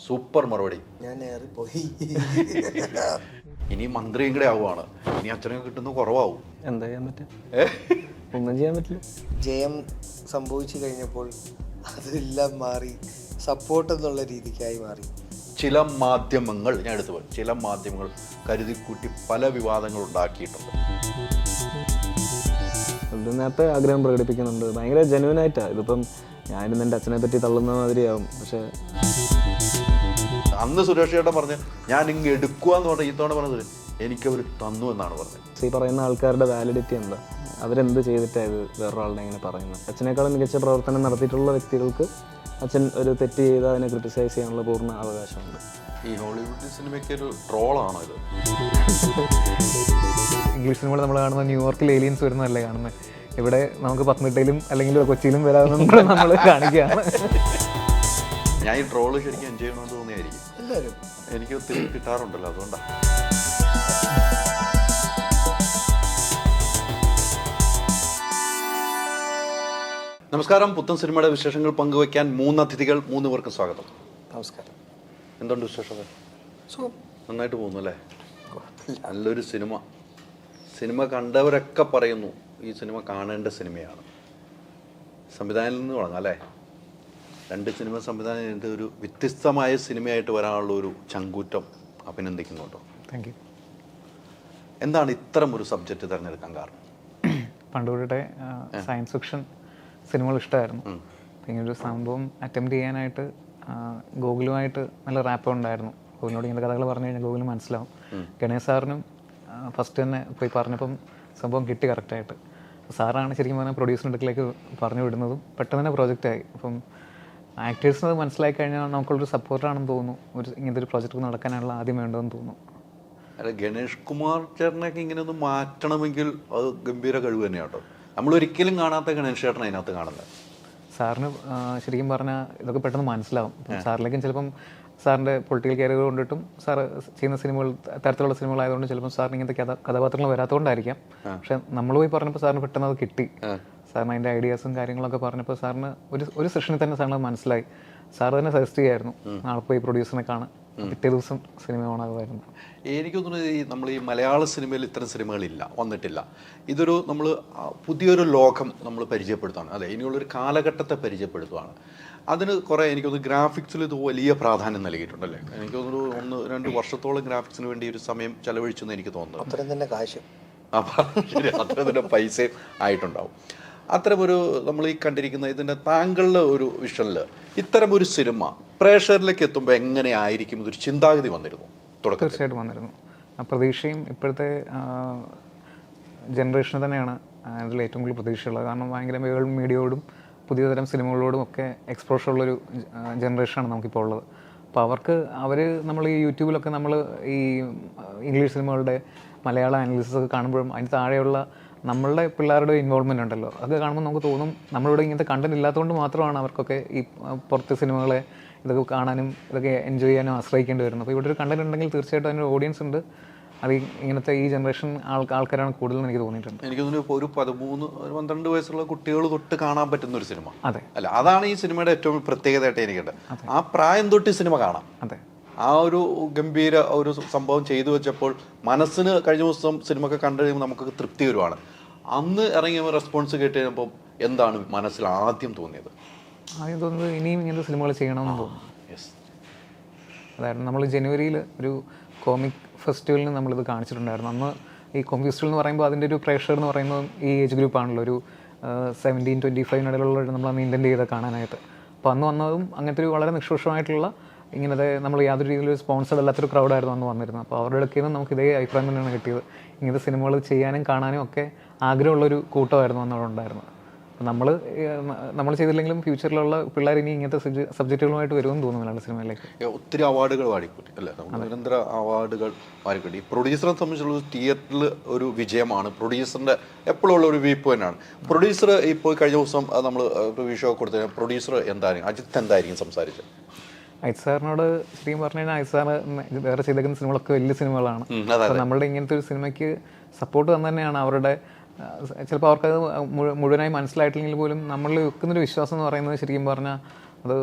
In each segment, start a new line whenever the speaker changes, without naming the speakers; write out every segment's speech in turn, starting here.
Super മറുപടി.
ഞാൻ ഏറിപ്പോയി.
ഇനി മന്ത്രിയും കൂടെ ആവുകയാണ്. ഇനി അച്ഛനൊക്കെ കിട്ടുന്നത് കുറവാകും.
എന്താ ചെയ്യാൻ പറ്റും? ഒന്നും ചെയ്യാൻ പറ്റില്ല.
ജയം സംഭവിച്ചു കഴിഞ്ഞപ്പോൾ അതെല്ലാം മാറി സപ്പോർട്ട് എന്നുള്ള രീതിക്കായി മാറി.
ചില മാധ്യമങ്ങൾ, ഞാൻ എടുത്തു പോയി, ചില മാധ്യമങ്ങൾ കരുതിക്കൂട്ടി പല വിവാദങ്ങൾ ഉണ്ടാക്കിയിട്ടുണ്ട്.
അത് നേരത്തെ ആഗ്രഹം പ്രകടിപ്പിക്കുന്നുണ്ട്, ഭയങ്കര ജെന്യുവനായിട്ടാണ്. ഇതിപ്പം ഞാനും എൻ്റെ അച്ഛനെ പറ്റി തള്ളുന്ന മാതിരിയാവും. പക്ഷേ
അന്ന് സുരേഷ് ചേട്ടൻ പറഞ്ഞ് ഞാൻ ഇങ്ങ് എടുക്കുക എന്ന് പറഞ്ഞാൽ ഇത്തവണ പറഞ്ഞത് എനിക്കവർ തന്നു എന്നാണ് പറഞ്ഞത്.
ഈ പറയുന്ന ആൾക്കാരുടെ വാലിഡിറ്റി എന്താ? അവരെന്ത് ചെയ്തിട്ടാണ് ഇത് വേറൊരാളുടെ ഇങ്ങനെ പറയുന്നത്? അച്ഛനേക്കാളും മികച്ച പ്രവർത്തനം നടത്തിയിട്ടുള്ള വ്യക്തികൾക്ക് അച്ഛൻ ഒരു തെറ്റ് ചെയ്ത് അതിനെ ക്രിട്ടിസൈസ് ചെയ്യാനുള്ള പൂർണ്ണ അവകാശമുണ്ട്.
ഈ ഹോളിവുഡ് സിനിമയ്ക്ക് ഒരു ട്രോളാണോ ഇത്?
ഇംഗ്ലീഷ് സിനിമകൾ നമ്മൾ കാണുന്നത് ന്യൂയോർക്കിൽ ഏലിയൻസ് വരുന്നതല്ലേ കാണുന്നത്. ഇവിടെ നമുക്ക് പത്തനംതിട്ടയിലും അല്ലെങ്കിൽ കൊച്ചിയിലും വരാമെന്ന് നമ്മൾ കാണിക്കുകയാണ്.
ഞാൻ ഈ ട്രോള് ശരിക്കും എൻജോയ് ചെയ്യണമെന്ന് തോന്നിയായിരിക്കും.
എല്ലാവരും
എനിക്ക് ഒത്തിരി കിട്ടാറുണ്ടല്ലോ, അതുകൊണ്ടാണ്. നമസ്കാരം. പുത്തൻ സിനിമയുടെ വിശേഷങ്ങൾ പങ്കുവയ്ക്കാൻ 3 അതിഥികൾ, 3 പേർക്ക് സ്വാഗതം.
നമസ്കാരം.
എന്തുണ്ട് വിശേഷം? നന്നായിട്ട് പോകുന്നു അല്ലേ? നല്ലൊരു സിനിമ കണ്ടവരൊക്കെ പറയുന്നു ഈ സിനിമ കാണേണ്ട സിനിമയാണ്. സംവിധാനത്തിൽ നിന്ന് തുടങ്ങാം അല്ലേ? 2 സിനിമ സംവിധാനം ചെയ്തിട്ട് ഒരു വ്യത്യസ്തമായ സിനിമയായിട്ട് വരാനുള്ള ഒരു ചങ്കൂറ്റം അഭിനന്ദിക്കുന്നുണ്ടോ?
Thank you.
എന്താണ് ഇത്തരം ഒരു സബ്ജക്റ്റ് തിരഞ്ഞെടുക്കാൻ കാരണം?
പണ്ടുകൂടെ സയൻസ് ഫിക്ഷൻ സിനിമകൾ ഇഷ്ടമായിരുന്നു. ഇങ്ങനൊരു സംഭവം അറ്റംപ്റ്റ് ചെയ്യാനായിട്ട് ഗൂഗിളുമായിട്ട് നല്ല റാപ്പ് ഉണ്ടായിരുന്നു. ഗൂഗിളിനോട് ഇങ്ങനത്തെ കഥകൾ പറഞ്ഞു കഴിഞ്ഞാൽ ഗൂഗിളിന് മനസ്സിലാവും. ഗണേശ് സാറിനും ഫസ്റ്റ് തന്നെ പോയി പറഞ്ഞപ്പം സംഭവം കിട്ടി കറക്റ്റായിട്ട്. സാറാണ് ശരിക്കും പറഞ്ഞാൽ പ്രൊഡ്യൂസറിൻ്റെ അടുക്കിലേക്ക് പറഞ്ഞു വിടുന്നതും പെട്ടെന്ന് തന്നെ പ്രോജക്റ്റായി. അപ്പം ആക്ടേഴ്സിന് അത് മനസ്സിലാക്കി കഴിഞ്ഞാൽ നമുക്കുള്ളൊരു സപ്പോർട്ടാണെന്ന് തോന്നുന്നു. ഇങ്ങനത്തെ ഒരു പ്രോജക്റ്റ് നടക്കാനുള്ള ആദ്യം വേണ്ടതെന്ന് തോന്നുന്നു.
അല്ല, ഗണേഷ് കുമാർ ചേട്ടനൊക്കെ ഇങ്ങനെ ഒന്ന് മാറ്റണമെങ്കിൽ അത് ഗംഭീര കഴിവ് തന്നെയാണ് കേട്ടോ. നമ്മൾ ഒരിക്കലും കാണാത്ത ഗണേഷ് ചേട്ടൻ അതിനകത്ത് കാണുന്നത്.
സാറിന് ശരിക്കും പറഞ്ഞാൽ ഇതൊക്കെ പെട്ടെന്ന് മനസ്സിലാവും. സാറിലേക്കും ചിലപ്പം സാറിൻ്റെ പൊളിറ്റിക്കൽ കരിയർ കൊണ്ടിട്ടും സാർ ചെയ്യുന്ന സിനിമകൾ തരത്തിലുള്ള സിനിമകളായതുകൊണ്ട് ചിലപ്പോൾ സാറിന് ഇങ്ങനത്തെ കഥാപാത്രങ്ങൾ വരാത്തതുകൊണ്ടായിരിക്കാം. പക്ഷെ നമ്മൾ പോയി പറഞ്ഞപ്പോൾ സാറിന് പെട്ടെന്ന് അത് കിട്ടി. സാറിന് അതിൻ്റെ ഐഡിയാസും കാര്യങ്ങളൊക്കെ പറഞ്ഞപ്പോൾ സാറിന് ഒരു സെഷനിൽ തന്നെ സാറിന് മനസ്സിലായി. സാർ തന്നെ സജസ്റ്റ് ചെയ്യായിരുന്നു, നാളെ പോയി പ്രൊഡ്യൂസറിനെ കാണാൻ. പിറ്റേ ദിവസം സിനിമ ഓണാകുമായിരുന്നു.
എനിക്ക് തോന്നുന്നത് നമ്മൾ ഈ മലയാള സിനിമയിൽ ഇത്തരം വന്നിട്ടില്ല. ഇതൊരു നമ്മൾ പുതിയൊരു ലോകം നമ്മൾ പരിചയപ്പെടുത്തുകയാണ്. അതെ, ഇനിയുള്ളൊരു കാലഘട്ടത്തെ പരിചയപ്പെടുത്തുകയാണ്. അതിന് കുറേ എനിക്ക് തോന്നുന്നു ഗ്രാഫിക്സിൽ ഇത് വലിയ പ്രാധാന്യം നൽകിയിട്ടുണ്ടല്ലേ? എനിക്ക് തോന്നുന്നു 1-2 വർഷത്തോളം ഗ്രാഫിക്സിന് വേണ്ടി ഒരു സമയം ചെലവഴിച്ചെന്ന് എനിക്ക് തോന്നുന്നു.
അത്രയും തന്നെ കാശും
ശരി, അത്ര തന്നെ പൈസയും ആയിട്ടുണ്ടാവും. അത്തരമൊരു നമ്മൾ ഈ കണ്ടിരിക്കുന്ന ഇതിൻ്റെ താങ്കളുടെ ഒരു വിഷനിൽ ഇത്തരം ഒരു സിനിമ പ്രേക്ഷകരിലേക്ക് എത്തുമ്പോൾ എങ്ങനെയായിരിക്കും ഇതൊരു ചിന്താഗതി വന്നിരുന്നു?
തീർച്ചയായിട്ടും വന്നിരുന്നു. ആ പ്രതീക്ഷയും ഇപ്പോഴത്തെ ജനറേഷന് തന്നെയാണ് അതിൽ ഏറ്റവും കൂടുതൽ പ്രതീക്ഷയുള്ളത്. കാരണം ഭയങ്കര വേൾഡ് മീഡിയയോടും പുതിയ തരം സിനിമകളോടും ഒക്കെ എക്സ്പോഷർ ഉള്ളൊരു ജനറേഷനാണ് നമുക്കിപ്പോൾ ഉള്ളത്. അപ്പോൾ അവർ നമ്മൾ ഈ യൂട്യൂബിലൊക്കെ നമ്മൾ ഈ ഇംഗ്ലീഷ് സിനിമകളുടെ മലയാള അനാലിസിസ് ഒക്കെ കാണുമ്പോഴും അതിന് താഴെയുള്ള നമ്മളുടെ പിള്ളേരുടെ ഇൻവോൾവ്മെൻ്റ് ഉണ്ടല്ലോ, അത് കാണുമ്പോൾ നമുക്ക് തോന്നും നമ്മളിവിടെ ഇങ്ങനത്തെ കണ്ടന്റ് ഇല്ലാത്തതുകൊണ്ട് മാത്രമാണ് അവർക്കൊക്കെ ഈ പുറത്തെ സിനിമകളെ ഇതൊക്കെ കാണാനും ഇതൊക്കെ എൻജോയ് ചെയ്യാനും ആശ്രയിക്കേണ്ടി വരുന്നത്. അപ്പോൾ ഇവിടെ ഒരു കണ്ടന്റ് ഉണ്ടെങ്കിൽ തീർച്ചയായിട്ടും അതിനൊരു ഓഡിയൻസ് ഉണ്ട്. അത് ഇങ്ങനത്തെ ഈ ജനറേഷൻ ആൾക്കാരാണ് കൂടുതൽ എനിക്ക് തോന്നിയിട്ടുണ്ട്.
എനിക്ക് തോന്നുന്നു ഒരു 13-12 വയസ്സുള്ള കുട്ടികൾ തൊട്ട് കാണാൻ പറ്റുന്ന ഒരു സിനിമ.
അതെ
അല്ല, അതാണ് ഈ സിനിമയുടെ ഏറ്റവും പ്രത്യേകതയായിട്ട് എനിക്കുണ്ട്. ആ പ്രായം തൊട്ട് ഈ സിനിമ കാണാം.
അതെ,
ആ ഒരു ഗംഭീര ഒരു സംഭവം ചെയ്തു വെച്ചപ്പോൾ മനസ്സിന് കഴിഞ്ഞ ദിവസം സിനിമ ഒക്കെ കണ്ടു കഴിയുമ്പോൾ നമുക്ക് തൃപ്തി വരുവാണ്. അന്ന് ഇറങ്ങിയ റെസ്പോൺസ് കേട്ട് കഴിഞ്ഞപ്പോൾ എന്താണ് മനസ്സിൽ ആദ്യം തോന്നിയത്?
ആദ്യം തോന്നുന്നത് ഇനിയും ഇങ്ങനത്തെ സിനിമകൾ ചെയ്യണമെന്ന് തോന്നുന്നു. അതായത് നമ്മൾ ജനുവരിയിൽ ഒരു കോമിക് ഫെസ്റ്റിവലിന് നമ്മളിത് കാണിച്ചിട്ടുണ്ടായിരുന്നു. അന്ന് ഈ കോമിക് ഫെസ്റ്റിവൽ എന്ന് പറയുമ്പോൾ അതിൻ്റെ ഒരു പ്രേക്ഷകർ എന്ന് പറയുന്നത് ഈ ഏജ് ഗ്രൂപ്പാണല്ലോ, ഒരു 17-25 ഇടയിലുള്ള നമ്മൾ അന്ന് ഇൻറ്റൻറ്റ് ചെയ്ത് കാണാനായിട്ട്. അപ്പോൾ അന്ന് വന്നതും അങ്ങനത്തെ ഒരു വളരെ നിഷ്പക്ഷമായിട്ടുള്ള ഇങ്ങനത്തെ നമ്മൾ യാതൊരു രീതിയിലൊരു സ്പോൺസർഡ് അല്ലാത്തൊരു ക്രൗഡായിരുന്നു അന്ന് വന്നിരുന്നത്. അപ്പോൾ അവരുടെ ഇടയ്ക്ക് നിന്ന് നമുക്ക് ഇതേ അഭിപ്രായം തന്നെയാണ് കിട്ടിയത്. ഇങ്ങനത്തെ സിനിമകൾ ചെയ്യാനും കാണാനും ഒക്കെ ആഗ്രഹമുള്ളൊരു കൂട്ടമായിരുന്നു അന്നവിടെ ഉണ്ടായിരുന്നത്. അപ്പോൾ നമ്മൾ ചെയ്തില്ലെങ്കിലും ഫ്യൂച്ചറിലുള്ള പിള്ളേർ ഇനി ഇങ്ങനത്തെ സബ്ജക്റ്റുകളുമായിട്ട് വരുമെന്ന് തോന്നുന്നു മലയാള സിനിമയിലേക്ക്.
ഒത്തിരി അവാർഡുകൾ വാരിക്കൂട്ടി അല്ലേ? നമുക്ക് നിരന്തര അവാർഡുകൾ വാരിക്കൂട്ടി. ഈ പ്രൊഡ്യൂസറെ സംബന്ധിച്ചുള്ള തിയേറ്ററിൽ ഒരു വിജയമാണ്. പ്രൊഡ്യൂസറിൻ്റെ എപ്പോഴും ഉള്ള ഒരു വീപ്പ് തന്നെയാണ്. പ്രൊഡ്യൂസർ ഇപ്പോൾ കഴിഞ്ഞ ദിവസം നമ്മൾ റിവ്യൂ ഷോ കൊടുത്ത പ്രൊഡ്യൂസർ എന്തായിരിക്കും, അജിത്ത് എന്തായിരിക്കും സംസാരിച്ചത്?
അജിത് സാറിനോട് ശരിക്കും പറഞ്ഞു കഴിഞ്ഞാൽ അജിത് സാറ് വേറെ ചെയ്തേക്കുന്ന സിനിമകളൊക്കെ വലിയ സിനിമകളാണ്. അപ്പോൾ നമ്മളുടെ ഇങ്ങനത്തെ ഒരു സിനിമയ്ക്ക് സപ്പോർട്ട് തന്നെ തന്നെയാണ് അവരുടെ. ചിലപ്പോൾ അവർക്കത് മുഴുവനായി മനസ്സിലായിട്ടില്ലെങ്കിൽ പോലും നമ്മളിൽ വെക്കുന്നൊരു വിശ്വാസം എന്ന് പറയുന്നത് ശരിക്കും പറഞ്ഞാൽ അത്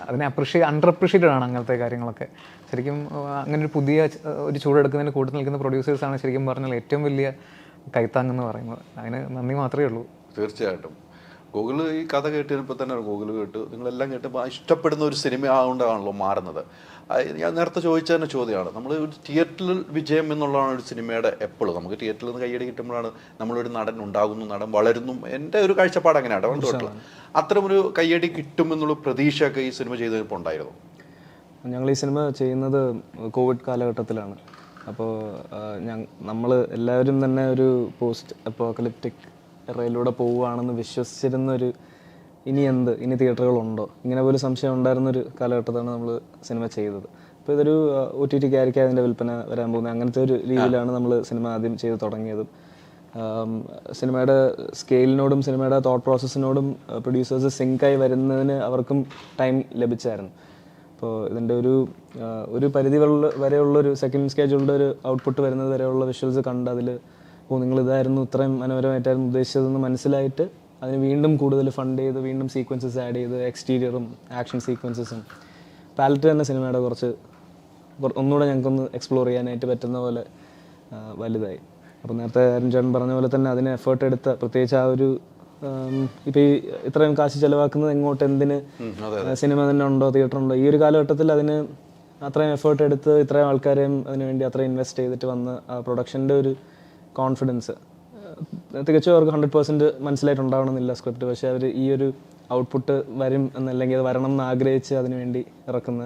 അതിനെ അണ്ടർ അപ്രിഷ്യേറ്റഡ് ആണ് അങ്ങനത്തെ കാര്യങ്ങളൊക്കെ. ശരിക്കും അങ്ങനെ ഒരു പുതിയ ഒരു ചൂടെടുക്കുന്നതിന് കൂട്ടു നിൽക്കുന്ന പ്രൊഡ്യൂസേഴ്സാണ് ശരിക്കും പറഞ്ഞാൽ ഏറ്റവും വലിയ കൈത്താങ്ങെന്ന് പറയുന്നത്. അതിന് നന്ദി മാത്രമേ ഉള്ളൂ.
തീർച്ചയായിട്ടും. ഗൂഗിൾ ഈ കഥ കേട്ടപ്പോൾ തന്നെ ഗൂഗിൾ കേട്ട് നിങ്ങളെല്ലാം കേട്ടപ്പോൾ ഇഷ്ടപ്പെടുന്ന ഒരു സിനിമ ആകൊണ്ടാണല്ലോ മാറുന്നത്. ഞാൻ നേരത്തെ ചോദിച്ച തന്നെ ചോദ്യമാണ്. നമ്മൾ ഒരു തിയേറ്ററിൽ വിജയം എന്നുള്ളതാണ് ഒരു സിനിമയുടെ എപ്പോഴും. നമുക്ക് തിയേറ്ററിൽ നിന്ന് കയ്യടി കിട്ടുമ്പോഴാണ് നമ്മളൊരു നടൻ ഉണ്ടാകുന്നു, നടൻ വളരുന്നു. എൻ്റെ ഒരു കാഴ്ചപ്പാട് അങ്ങനെയാണ് പണ്ടുതൊട്ടുള്ള. അത്തരമൊരു കയ്യടി കിട്ടുമെന്നുള്ള പ്രതീക്ഷയൊക്കെ ഈ സിനിമ ചെയ്തപ്പോൾ ഉണ്ടായിരുന്നു.
ഞങ്ങൾ ഈ സിനിമ ചെയ്യുന്നത് കോവിഡ് കാലഘട്ടത്തിലാണ്. അപ്പോൾ നമ്മൾ എല്ലാവരും തന്നെ ഒരു പോസ്റ്റ് അപ്പോക്കലിപ്റ്റിക് എറയിലൂടെ പോവുകയാണെന്ന് വിശ്വസിച്ചിരുന്നൊരു ഇനി തിയേറ്ററുകളുണ്ടോ ഇങ്ങനെ പോലും സംശയം ഉണ്ടായിരുന്നൊരു കാലഘട്ടത്താണ് നമ്മൾ സിനിമ ചെയ്തത്. അപ്പോൾ ഇതൊരു OTT ആയിരിക്കും അതിൻ്റെ വിൽപ്പന വരാൻ പോകുന്നത്. അങ്ങനത്തെ ഒരു രീതിയിലാണ് നമ്മൾ സിനിമ ആദ്യം ചെയ്ത് തുടങ്ങിയതും. സിനിമയുടെ സ്കെയിലിനോടും സിനിമയുടെ തോട്ട് പ്രോസസ്സിനോടും പ്രൊഡ്യൂസേഴ്സ് സിങ്കായി വരുന്നതിന് അവർക്കും ടൈം ലഭിച്ചായിരുന്നു. അപ്പോൾ ഇതിൻ്റെ ഒരു പരിധി വരെയുള്ളൊരു സെക്കൻഡ് സ്കെഡ്യൂളിൻ്റെ ഒരു ഔട്ട്പുട്ട് വരുന്നത് വരെയുള്ള വിഷ്വൽസ് കണ്ട് അതിൽ നിങ്ങളിതായിരുന്നു ഇത്രയും മനോഹരമായിട്ടായിരുന്നു ഉദ്ദേശിച്ചതെന്ന് മനസ്സിലായിട്ട് അതിന് വീണ്ടും കൂടുതൽ ഫണ്ട് ചെയ്ത് വീണ്ടും സീക്വൻസസ് ആഡ് ചെയ്ത് എക്സ്റ്റീരിയറും ആക്ഷൻ സീക്വൻസസും പാലറ്റ് തന്നെ സിനിമയുടെ ഒന്നുകൂടെ ഞങ്ങൾക്കൊന്ന് എക്സ്പ്ലോർ ചെയ്യാനായിട്ട് പറ്റുന്ന പോലെ വലുതായി. അപ്പോൾ നേരത്തെ അരുൺ ചേട്ടൻ പറഞ്ഞ പോലെ തന്നെ അതിന് എഫേർട്ട് എടുത്ത, പ്രത്യേകിച്ച് ആ ഒരു ഇപ്പോൾ ഈ ഇത്രയും കാശ് ചിലവാക്കുന്നത് എങ്ങോട്ട്, എന്തിന്, സിനിമ തന്നെ ഉണ്ടോ, തിയേറ്റർ ഉണ്ടോ, ഈ ഒരു കാലഘട്ടത്തിൽ അതിന് അത്രയും എഫേർട്ട് എടുത്ത് ഇത്രയും ആൾക്കാരെയും അതിനുവേണ്ടി അത്രയും ഇൻവെസ്റ്റ് ചെയ്തിട്ട് വന്ന് ആ പ്രൊഡക്ഷൻ്റെ ഒരു കോൺഫിഡൻസ് തികച്ചും അവർക്ക് 100% മനസ്സിലായിട്ടുണ്ടാവണമെന്നില്ല സ്ക്രിപ്റ്റ്. പക്ഷേ അവർ ഈ ഒരു ഔട്ട്പുട്ട് വരും എന്നല്ലെങ്കിൽ അത് വരണം എന്ന് ആഗ്രഹിച്ച് അതിനുവേണ്ടി ഇറക്കുന്ന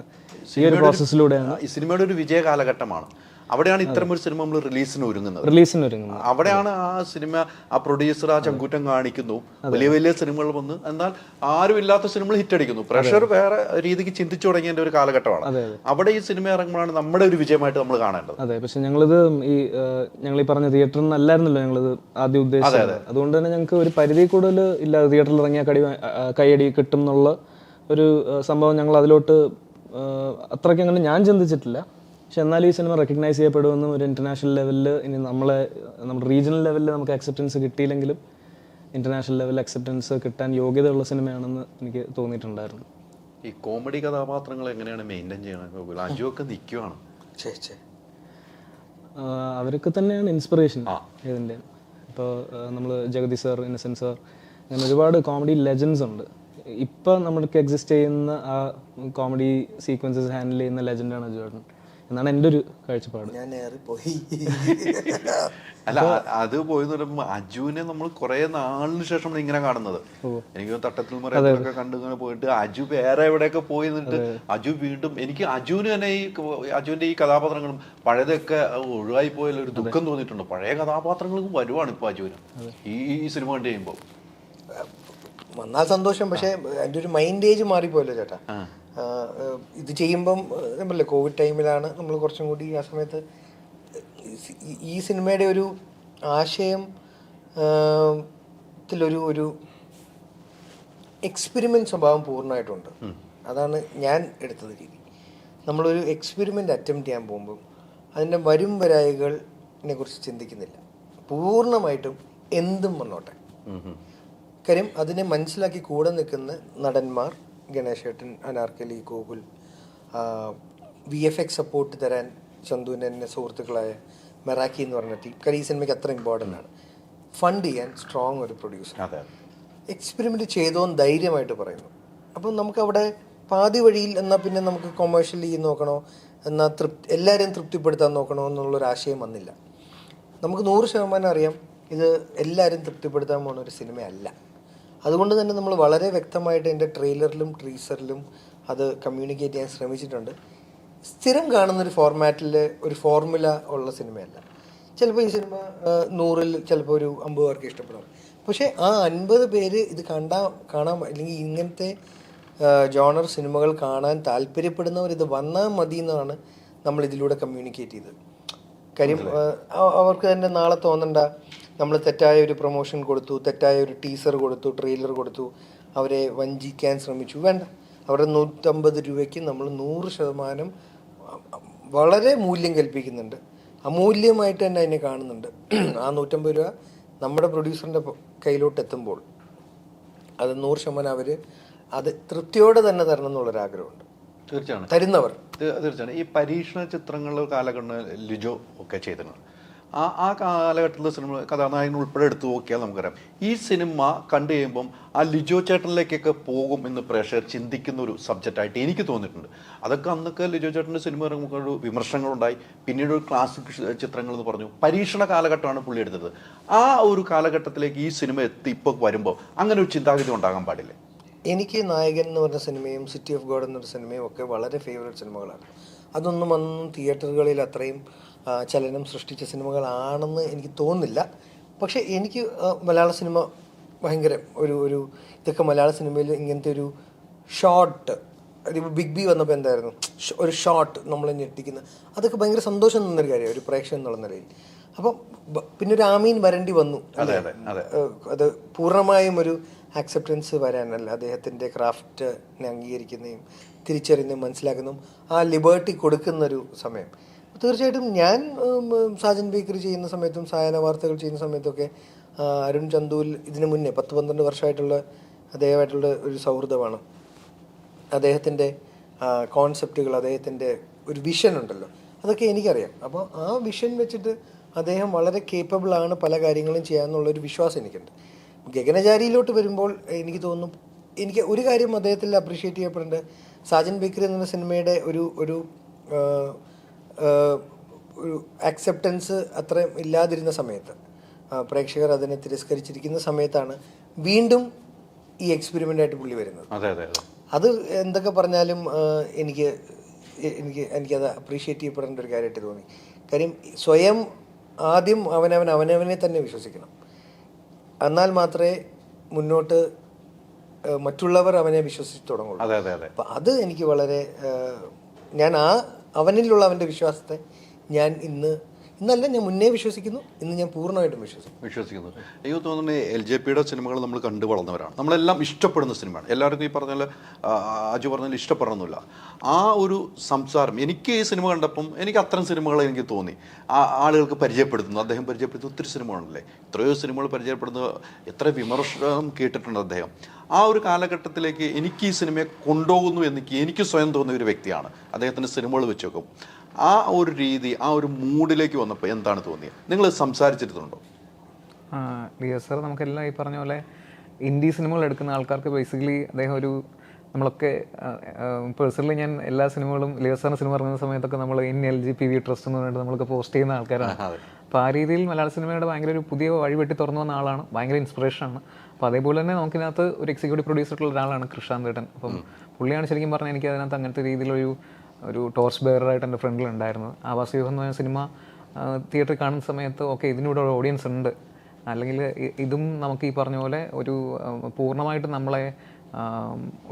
ഈ ഒരു പ്രോസസ്സിലൂടെയാണ്
ഈ സിനിമയുടെ ഒരു വിജയ കാലഘട്ടമാണ്. അവിടെയാണ് ഇത്തരമൊരു സിനിമ നമ്മൾ റിലീസിന് ഒരുങ്ങുന്നത്. അവിടെയാണ് ആ സിനിമ, ആ പ്രൊഡ്യൂസർ ആ ചങ്കൂറ്റം കാണിക്കുന്നു. വലിയ വലിയ സിനിമകൾ വന്ന് എന്നാൽ ആരും ഇല്ലാത്ത സിനിമകൾ ഹിറ്റടിക്കുന്നു. പ്രഷർ വേറെ രീതിക്ക് ചിന്തിച്ചു തുടങ്ങിയതിന്റെ ഒരു കാലഘട്ടമാണ്. അവിടെ ഈ സിനിമ ഇറങ്ങുമ്പോഴാണ് നമ്മുടെ ഒരു വിജയമായിട്ട് നമ്മൾ കാണേണ്ടത്.
അതെ, പക്ഷെ ഞങ്ങളിത് ഞങ്ങൾ ഈ പറഞ്ഞ തിയേറ്ററിൽ നിന്നല്ലായിരുന്നല്ലോ ഞങ്ങളിത് ആദ്യം ഉദ്ദേശിച്ചത്. അതുകൊണ്ട് തന്നെ ഞങ്ങൾക്ക് ഒരു പരിധി കൂടുതൽ ഇല്ല. തിയേറ്ററിൽ ഇറങ്ങിയ കൈയടി കിട്ടും എന്നുള്ള ഒരു സംഭവം ഞങ്ങൾ അതിലോട്ട് അത്രയ്ക്ക് അങ്ങനെ ഞാൻ ചിന്തിച്ചിട്ടില്ല. പക്ഷെ എന്നാലും ഈ സിനിമ റെക്കഗ്നൈസ് ചെയ്യപ്പെടുമെന്നും ഒരു ഇൻ്റർനാഷണൽ ലെവലിൽ ഇനി നമ്മുടെ റീജിയണൽ ലെവലിൽ നമുക്ക് അക്സെപ്റ്റൻസ് കിട്ടിയില്ലെങ്കിലും ഇൻ്റർനാഷണൽ ലെവലിൽ അക്സെപ്റ്റൻസ് കിട്ടാൻ യോഗ്യതയുള്ള സിനിമയാണെന്ന് എനിക്ക് തോന്നിയിട്ടുണ്ടായിരുന്നു.
ഈ കോമഡി കഥാപാത്രങ്ങൾ എങ്ങനെയാണ് മെയിൻറ്റെയിൻ ചെയ്യണത്? അജു ഒക്കെ നിൽക്കുവാണ്.
അവരൊക്കെ തന്നെയാണ് ഇൻസ്പിറേഷൻ ഇതിൻ്റെ. ഇപ്പോൾ നമ്മൾ ജഗതി സാർ, ഇന്നസെൻറ്റ് സാർ, അങ്ങനെ ഒരുപാട് കോമഡി ലെജൻസ് ഉണ്ട്. ഇപ്പം നമ്മൾക്ക് എക്സിസ്റ്റ് ചെയ്യുന്ന ആ കോമഡി സീക്വൻസസ് ഹാൻഡിൽ ചെയ്യുന്ന ലെജൻഡാണ് അജു ചേട്ടൻ എന്നാണ് എൻ്റെ ഒരു കാഴ്ചപ്പാട്.
അല്ല, അത് പോയെന്ന് പറയുമ്പോൾ അജുവിനെ നമ്മൾ കുറെ നാളിന് ശേഷം ഇങ്ങനെ കാണുന്നത്. എനിക്ക് തട്ടത്തിൽ മറയൊക്കെ കണ്ടിങ്ങനെ പോയിട്ട് അജു വേറെ എവിടെയൊക്കെ പോയി നിന്നിട്ട് അജു വീണ്ടും എനിക്ക് അജുവിന് തന്നെ അജുവിന്റെ ഈ കഥാപാത്രങ്ങളും പഴയതൊക്കെ ഒഴിവായി പോയാൽ ഒരു ദുഃഖം തോന്നിയിട്ടുണ്ട്. പഴയ കഥാപാത്രങ്ങളും വരുവാണ് ഇപ്പൊ അജുവിന് ഈ സിനിമ കണ്ടു കഴിയുമ്പോൾ.
വന്നാൽ സന്തോഷം, പക്ഷെ എൻ്റെ ഒരു മൈൻഡേജ് മാറിപ്പോയല്ലോ ചേട്ടാ. ഇത് ചെയ്യുമ്പം നമ്മളല്ലേ കോവിഡ് ടൈമിലാണ് നമ്മൾ കുറച്ചും കൂടി ആ സമയത്ത് ഈ സിനിമയുടെ ഒരു ആശയം ത്തിലൊരു എക്സ്പെരിമെൻ്റ് സ്വഭാവം പൂർണ്ണമായിട്ടുണ്ട്. അതാണ് ഞാൻ എടുത്തത് രീതി. നമ്മളൊരു എക്സ്പെരിമെൻ്റ് അറ്റംപ്റ്റ് ചെയ്യാൻ പോകുമ്പം അതിൻ്റെ വരും വരായികളെ കുറിച്ച് ചിന്തിക്കുന്നില്ല. പൂർണ്ണമായിട്ടും എന്തും വന്നോട്ടെ. കാര്യം അതിനെ മനസ്സിലാക്കി കൂടെ നിൽക്കുന്ന നടന്മാർ, ഗണേശേട്ടൻ, അനാർക്കലി, ഗോകുൽ, VFX സപ്പോർട്ട് തരാൻ ചന്തുവിൻ്റെ തന്നെ സുഹൃത്തുക്കളായ മെറാക്കി എന്ന് പറഞ്ഞ ടീം. കാര്യം ഈ സിനിമയ്ക്ക് അത്ര ഇമ്പോർട്ടൻ്റ് ആണ്. ഫണ്ട് ചെയ്യാൻ സ്ട്രോങ് ഒരു പ്രൊഡ്യൂസർ. എക്സ്പെരിമെൻ്റ് ചെയ്തോന്ന് ധൈര്യമായിട്ട് പറയുന്നു. അപ്പം നമുക്കവിടെ പാതി വഴിയിൽ എന്നാൽ പിന്നെ നമുക്ക് കൊമേഴ്ഷ്യലി നോക്കണോ, എന്നാൽ എല്ലാവരെയും തൃപ്തിപ്പെടുത്താൻ നോക്കണോ എന്നുള്ളൊരാശയം വന്നില്ല. നമുക്ക് 100% അറിയാം ഇത് എല്ലാവരും തൃപ്തിപ്പെടുത്താൻ പോകുന്ന ഒരു സിനിമയല്ല. അതുകൊണ്ട് തന്നെ നമ്മൾ വളരെ വ്യക്തമായിട്ട് എൻ്റെ ട്രെയിലറിലും ടീസറിലും അത് കമ്മ്യൂണിക്കേറ്റ് ചെയ്യാൻ ശ്രമിച്ചിട്ടുണ്ട്. സ്ഥിരം കാണുന്നൊരു ഫോർമാറ്റിൽ ഒരു ഫോർമുല ഉള്ള സിനിമയല്ല. ചിലപ്പോൾ ഈ സിനിമ 100-ൽ ചിലപ്പോൾ ഒരു 50 പേർക്ക് ഇഷ്ടപ്പെടാം. പക്ഷേ ആ 50 പേര് ഇത് കാണാൻ അല്ലെങ്കിൽ ഇങ്ങനത്തെ ജോണർ സിനിമകൾ കാണാൻ താല്പര്യപ്പെടുന്നവർ ഇത് വന്നാൽ മതി എന്നാണ് നമ്മൾ ഇതിലൂടെ കമ്മ്യൂണിക്കേറ്റ് ചെയ്തത്. കാര്യം അവർക്ക് തന്നെ നാളെ തോന്നണ്ട നമ്മൾ തെറ്റായ ഒരു പ്രൊമോഷൻ കൊടുത്തു, തെറ്റായ ഒരു ടീസർ കൊടുത്തു, ട്രെയിലർ കൊടുത്തു, അവരെ വഞ്ചിക്കാൻ ശ്രമിച്ചു. വേണ്ട, അവരുടെ 150 രൂപയ്ക്ക് നമ്മൾ 100% വളരെ മൂല്യം കൽപ്പിക്കുന്നുണ്ട്. അമൂല്യമായിട്ട് തന്നെ അതിനെ കാണുന്നുണ്ട്. ആ 150 രൂപ നമ്മുടെ പ്രൊഡ്യൂസറിൻ്റെ കയ്യിലോട്ട് എത്തുമ്പോൾ അത് 100% അവർ അത് തൃപ്തിയോടെ തന്നെ തരണം എന്നുള്ളൊരാഗ്രഹമുണ്ട്.
തീർച്ചയാണ്
തരുന്നവർ
തീർച്ചയാണ്. ഈ പരീക്ഷണ ചിത്രങ്ങൾ കാലഘട്ടം ലിജോ ഒക്കെ ചെയ്തിട്ടുണ്ട്. ആ കാലഘട്ടത്തിലെ സിനിമ കഥാനായകൻ ഉൾപ്പെടെ എടുത്തു നോക്കിയാൽ നമുക്കറിയാം ഈ സിനിമ കണ്ടു കഴിയുമ്പം ആ ലിജോ ചേട്ടനിലേക്കൊക്കെ പോകും എന്ന് പ്രേക്ഷകർ ചിന്തിക്കുന്ന ഒരു സബ്ജക്റ്റായിട്ട് എനിക്ക് തോന്നിയിട്ടുണ്ട്. അതൊക്കെ അന്നൊക്കെ ലിജോ ചേട്ടൻ്റെ സിനിമ ഇറങ്ങുമ്പോൾ ഒരു വിമർശനങ്ങളുണ്ടായി. പിന്നീട് ഒരു ക്ലാസിക് ചിത്രങ്ങൾ എന്ന് പറഞ്ഞു. പരീക്ഷണ കാലഘട്ടമാണ് പുള്ളി എടുത്തത്. ആ ഒരു കാലഘട്ടത്തിലേക്ക് ഈ സിനിമ എത്തി ഇപ്പോൾ വരുമ്പോൾ അങ്ങനെ ഒരു ചിന്താഗതി ഉണ്ടാകാൻ പാടില്ല.
എനിക്ക് നായകൻ എന്ന് പറഞ്ഞ സിനിമയും സിറ്റി ഓഫ് ഗോഡ് എന്നൊരു സിനിമയും ഒക്കെ വളരെ ഫേവറേറ്റ് സിനിമകളാണ്. അതൊന്നും തിയേറ്ററുകളിൽ അത്രയും ചലനം സൃഷ്ടിച്ച സിനിമകളാണെന്ന് എനിക്ക് തോന്നുന്നില്ല. പക്ഷേ എനിക്ക് മലയാള സിനിമ ഭയങ്കര ഒരു ഇതൊക്കെ മലയാള സിനിമയിൽ ഇങ്ങനത്തെ ഒരു ഷോട്ട്, ബിഗ് ബി വന്നപ്പോൾ എന്തായിരുന്നു ഒരു ഷോട്ട് നമ്മളെ ഞെട്ടിക്കുന്ന, അതൊക്കെ ഭയങ്കര സന്തോഷം തന്നൊരു കാര്യമാണ് ഒരു പ്രേക്ഷകൻ എന്നുള്ള നിലയിൽ. അപ്പം പിന്നെ ഒരു ആമീൻ വരേണ്ടി വന്നു. അത് പൂർണ്ണമായും ഒരു ആക്സെപ്റ്റൻസ് വരാനല്ല, അദ്ദേഹത്തിൻ്റെ ക്രാഫ്റ്റിനെ അംഗീകരിക്കുന്നതും തിരിച്ചറിയുന്നതും മനസ്സിലാക്കുന്നതും ആ ലിബേർട്ടി കൊടുക്കുന്നൊരു സമയം. തീർച്ചയായിട്ടും ഞാൻ സാജൻ ബേക്കറി ചെയ്യുന്ന സമയത്തും സായാഹ്ന വാർത്തകൾ ചെയ്യുന്ന സമയത്തൊക്കെ അരുൺ ചന്തുവിൽ ഇതിനു മുന്നേ 10-12 വർഷമായിട്ടുള്ള അദ്ദേഹമായിട്ടുള്ള ഒരു സൗഹൃദമാണ്. അദ്ദേഹത്തിൻ്റെ കോൺസെപ്റ്റുകൾ, അദ്ദേഹത്തിൻ്റെ ഒരു വിഷൻ ഉണ്ടല്ലോ, അതൊക്കെ എനിക്കറിയാം. അപ്പോൾ ആ വിഷൻ വെച്ചിട്ട് അദ്ദേഹം വളരെ കേപ്പബിളാണ് പല കാര്യങ്ങളും ചെയ്യാമെന്നുള്ളൊരു വിശ്വാസം എനിക്കുണ്ട്. ഗഗനചാരിയിലോട്ട് വരുമ്പോൾ എനിക്ക് തോന്നുന്നു, എനിക്ക് ഒരു കാര്യം അദ്ദേഹത്തിൽ അപ്രീഷിയേറ്റ് ചെയ്യപ്പെടേണ്ടത്, സാജൻ ബേക്കറി എന്ന സിനിമയുടെ ഒരു ആക്സെപ്റ്റൻസ് അത്രയും ഇല്ലാതിരുന്ന സമയത്ത്, പ്രേക്ഷകർ അതിനെ തിരസ്കരിച്ചിരിക്കുന്ന സമയത്താണ് വീണ്ടും ഈ എക്സ്പെരിമെൻ്റായിട്ട് പുള്ളി വരുന്നത്. അത് എന്തൊക്കെ പറഞ്ഞാലും എനിക്കത് അപ്രീഷിയേറ്റ് ചെയ്യപ്പെടേണ്ട ഒരു കാര്യമായിട്ട് തോന്നി. കാര്യം സ്വയം ആദ്യം അവനവനെ തന്നെ വിശ്വസിക്കണം. എന്നാൽ മാത്രമേ മുന്നോട്ട് മറ്റുള്ളവർ അവനെ വിശ്വസിച്ച് തുടങ്ങുള്ളൂ. അപ്പം അത് എനിക്ക് വളരെ, ഞാൻ അവനിലുള്ള അവൻ്റെ വിശ്വാസത്തെ ഞാൻ ഇന്നല്ല ഞാൻ മുന്നേ വിശ്വസിക്കുന്നു, ഇന്ന് ഞാൻ പൂർണ്ണമായിട്ടും
വിശ്വസിക്കുന്നു. എനിക്ക് തോന്നുന്നു LJPയുടെ സിനിമകൾ നമ്മൾ കണ്ടു വളർന്നവരാണ്. നമ്മളെല്ലാം ഇഷ്ടപ്പെടുന്ന സിനിമയാണ്. എല്ലാവർക്കും ഈ പറഞ്ഞാൽ അജു പറഞ്ഞാൽ ഇഷ്ടപ്പെടണമെന്നില്ല. ആ ഒരു സംസാരം എനിക്ക് ഈ സിനിമ കണ്ടപ്പം എനിക്ക് അത്തരം സിനിമകൾ എനിക്ക് തോന്നി. ആളുകൾക്ക് പരിചയപ്പെടുത്തുന്നു, അദ്ദേഹം പരിചയപ്പെടുത്തുന്ന ഒത്തിരി സിനിമകളുണ്ടല്ലേ, എത്രയോ സിനിമകൾ പരിചയപ്പെടുന്നത്, എത്ര വിമർശനം കേട്ടിട്ടുണ്ട് അദ്ദേഹം. ആ ഒരു കാലഘട്ടത്തിലേക്ക് എനിക്ക് ഈ സിനിമയെ കൊണ്ടുപോകുന്നു എനിക്ക് സ്വയം തോന്നിയ ഒരു വ്യക്തിയാണ്. അദ്ദേഹത്തിൻ്റെ സിനിമകൾ വെച്ച് നോക്കും. ആ ഒരു രീതി, ആ ഒരു മൂഡിലേക്ക് വന്നപ്പോൾ എന്താണ് തോന്നിയത്? നിങ്ങൾ സംസാരിച്ചിട്ടുണ്ടോ?
ലിയോ സാർ നമുക്കെല്ലാം ഈ പറഞ്ഞ പോലെ ഇന്ത്യ സിനിമകൾ എടുക്കുന്ന ആൾക്കാർക്ക് ബേസിക്കലി അദ്ദേഹം ഒരു, നമ്മളൊക്കെ പേഴ്സണലി ഞാൻ എല്ലാ സിനിമകളും ലിയോ സാറിൻ്റെ സിനിമ ഇറങ്ങുന്ന സമയത്തൊക്കെ നമ്മൾ LGPV ട്രസ്റ്റ് എന്ന് പറഞ്ഞിട്ട് നമ്മളൊക്കെ പോസ്റ്റ് ചെയ്യുന്ന ആൾക്കാരാണ്. അപ്പോൾ ആ രീതിയിൽ മലയാള സിനിമയുടെ ഭയങ്കര ഒരു പുതിയ വഴി വെട്ടി തുറന്നു വന്ന ആളാണ്, ഭയങ്കര ഇൻസ്പിറേഷനാണ്. അപ്പോൾ അതേപോലെ തന്നെ നമുക്കിതിനകത്ത് ഒരു എക്സിക്യൂട്ടീവ് പ്രൊഡ്യൂസറുള്ള ഒരാളാണ് കൃഷാന്ത് ഏട്ടൻ. അപ്പം പുള്ളിയാണ് ശരിക്കും പറഞ്ഞാൽ എനിക്ക് അതിനകത്ത് അങ്ങനത്തെ രീതിയിലൊരു ടോർച്ച് ബെയറായിട്ട് എൻ്റെ ഫ്രണ്ടിലുണ്ടായിരുന്നത്. ആവാസവ്യൂഹം എന്ന് പറഞ്ഞ സിനിമ തിയേറ്ററിൽ കാണുന്ന സമയത്ത് ഓക്കെ ഇതിനൂടെ ഒരു ഓഡിയൻസ് ഉണ്ട്, അല്ലെങ്കിൽ ഇതും നമുക്ക് ഈ പറഞ്ഞ പോലെ ഒരു പൂർണ്ണമായിട്ട് നമ്മളെ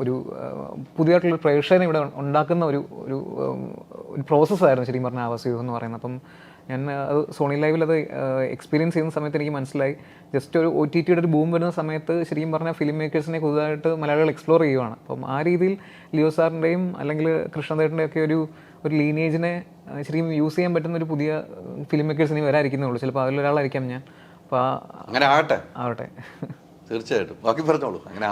ഒരു പുതിയതായിട്ടുള്ളൊരു പ്രേക്ഷകനെ ഇവിടെ ഉണ്ടാക്കുന്ന ഒരു പ്രോസസ്സായിരുന്നു ശരിക്കും പറഞ്ഞാൽ ആവാസവ്യൂഹം എന്ന് പറയുന്നത്. അപ്പം ഞാൻ അത് സോണി ലൈവിൽ അത് എക്സ്പീരിയൻസ് ചെയ്യുന്ന സമയത്ത് എനിക്ക് മനസ്സിലായി, ജസ്റ്റ് ഒരു OTTയുടെ ഒരു ബൂം വരുന്ന സമയത്ത് ശരിക്കും പറഞ്ഞാൽ ഫിലിം മേക്കേഴ്സിനെ പുതുതായിട്ട് മലയാളികൾ എക്സ്പ്ലോർ ചെയ്യുവാണ്. അപ്പം ആ രീതിയിൽ ലിയോ സാറിൻ്റെയും അല്ലെങ്കിൽ കൃഷ്ണദേട്ടൻ്റെ ഒക്കെ ഒരു ലീനേജിനെ ശരിക്കും യൂസ് ചെയ്യാൻ പറ്റുന്ന ഒരു പുതിയ ഫിലിം മേക്കേഴ്സ് ഇനി വരാതിരിക്കുന്നുള്ളൂ. ചിലപ്പോൾ അതിലൊരാളായിരിക്കാം ഞാൻ. അപ്പോൾ
അങ്ങനെ ആവട്ടെ.
തീർച്ചയായിട്ടും,
ബാക്കി പറഞ്ഞോളൂ. അങ്ങനെ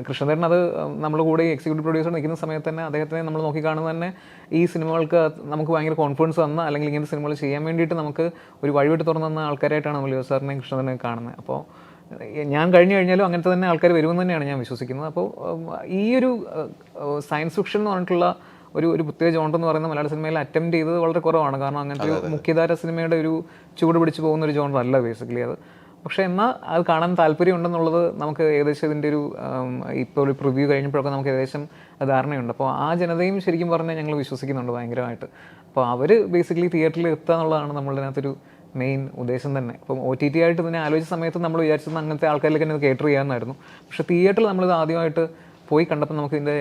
കൃഷ്ണദേട്ടൻ അത് നമ്മുടെ കൂടെ എക്സിക്യൂട്ടീവ് പ്രൊഡ്യൂസർ നിൽക്കുന്ന സമയത്ത് തന്നെ അദ്ദേഹത്തിനെ നമ്മൾ നോക്കി കാണുന്നത് തന്നെ ഈ സിനിമകൾക്ക് നമുക്ക് ഭയങ്കര കോൺഫിഡൻസ് തന്ന, അല്ലെങ്കിൽ ഇങ്ങനത്തെ സിനിമകൾ ചെയ്യാൻ വേണ്ടിയിട്ട് നമുക്ക് ഒരു വഴിവിട്ട് തുറന്നു തന്ന ആൾക്കാരായിട്ടാണ് നമ്മൾ ലിയോ സാറിനെയും കൃഷ്ണദേട്ടനെയും കാണുന്നത്. അപ്പോൾ ഞാൻ കഴിഞ്ഞാലും അങ്ങനത്തെ തന്നെ ആൾക്കാർ വരുമെന്ന് തന്നെയാണ് ഞാൻ വിശ്വസിക്കുന്നത്. അപ്പോൾ ഈ ഒരു സയൻസ് ഫിക്ഷൻ എന്ന് പറഞ്ഞിട്ടുള്ള ഒരു പ്രത്യേക ജോണ്ടർ എന്ന് പറയുന്ന മലയാള സിനിമയിൽ അറ്റംപ്റ്റ് ചെയ്തത് വളരെ കുറവാണ്. കാരണം അങ്ങനത്തെ ഒരു മുഖ്യധാര സിനിമയുടെ ഒരു ചൂട് പിടിച്ച് പോകുന്ന ഒരു ജോണ്ടർ അല്ല ബേസിക്കലി അത്. പക്ഷേ എന്നാൽ അത് കാണാൻ താല്പര്യം ഉണ്ടെന്നുള്ളത് നമുക്ക് ഏകദേശം ഇതിൻ്റെ ഒരു ഇപ്പോൾ ഒരു പ്രിവ്യൂ കഴിഞ്ഞപ്പോഴൊക്കെ നമുക്ക് ഏകദേശം ധാരണയുണ്ട്. അപ്പോൾ ആ ജനതയും ശരിക്കും പറഞ്ഞാൽ ഞങ്ങൾ വിശ്വസിക്കുന്നുണ്ട് ഭയങ്കരമായിട്ട്. അപ്പോൾ അവർ ബേസിക്കലി തിയേറ്ററിൽ എത്തുക എന്നുള്ളതാണ് നമ്മളുടെ അതിനകത്തൊരു മെയിൻ ഉദ്ദേശം തന്നെ. അപ്പം OTT ആയിട്ട് ഇതിനെ ആലോചിച്ച സമയത്ത് നമ്മൾ വിചാരിച്ചത് അങ്ങനത്തെ ആൾക്കാരിലേക്ക് തന്നെ കേറ്റർ ചെയ്യാമെന്നായിരുന്നു. പക്ഷേ തിയേറ്ററിൽ നമ്മളിത് ആദ്യമായിട്ട് പോയി കണ്ടപ്പോൾ നമുക്ക് ഇതിൻ്റെ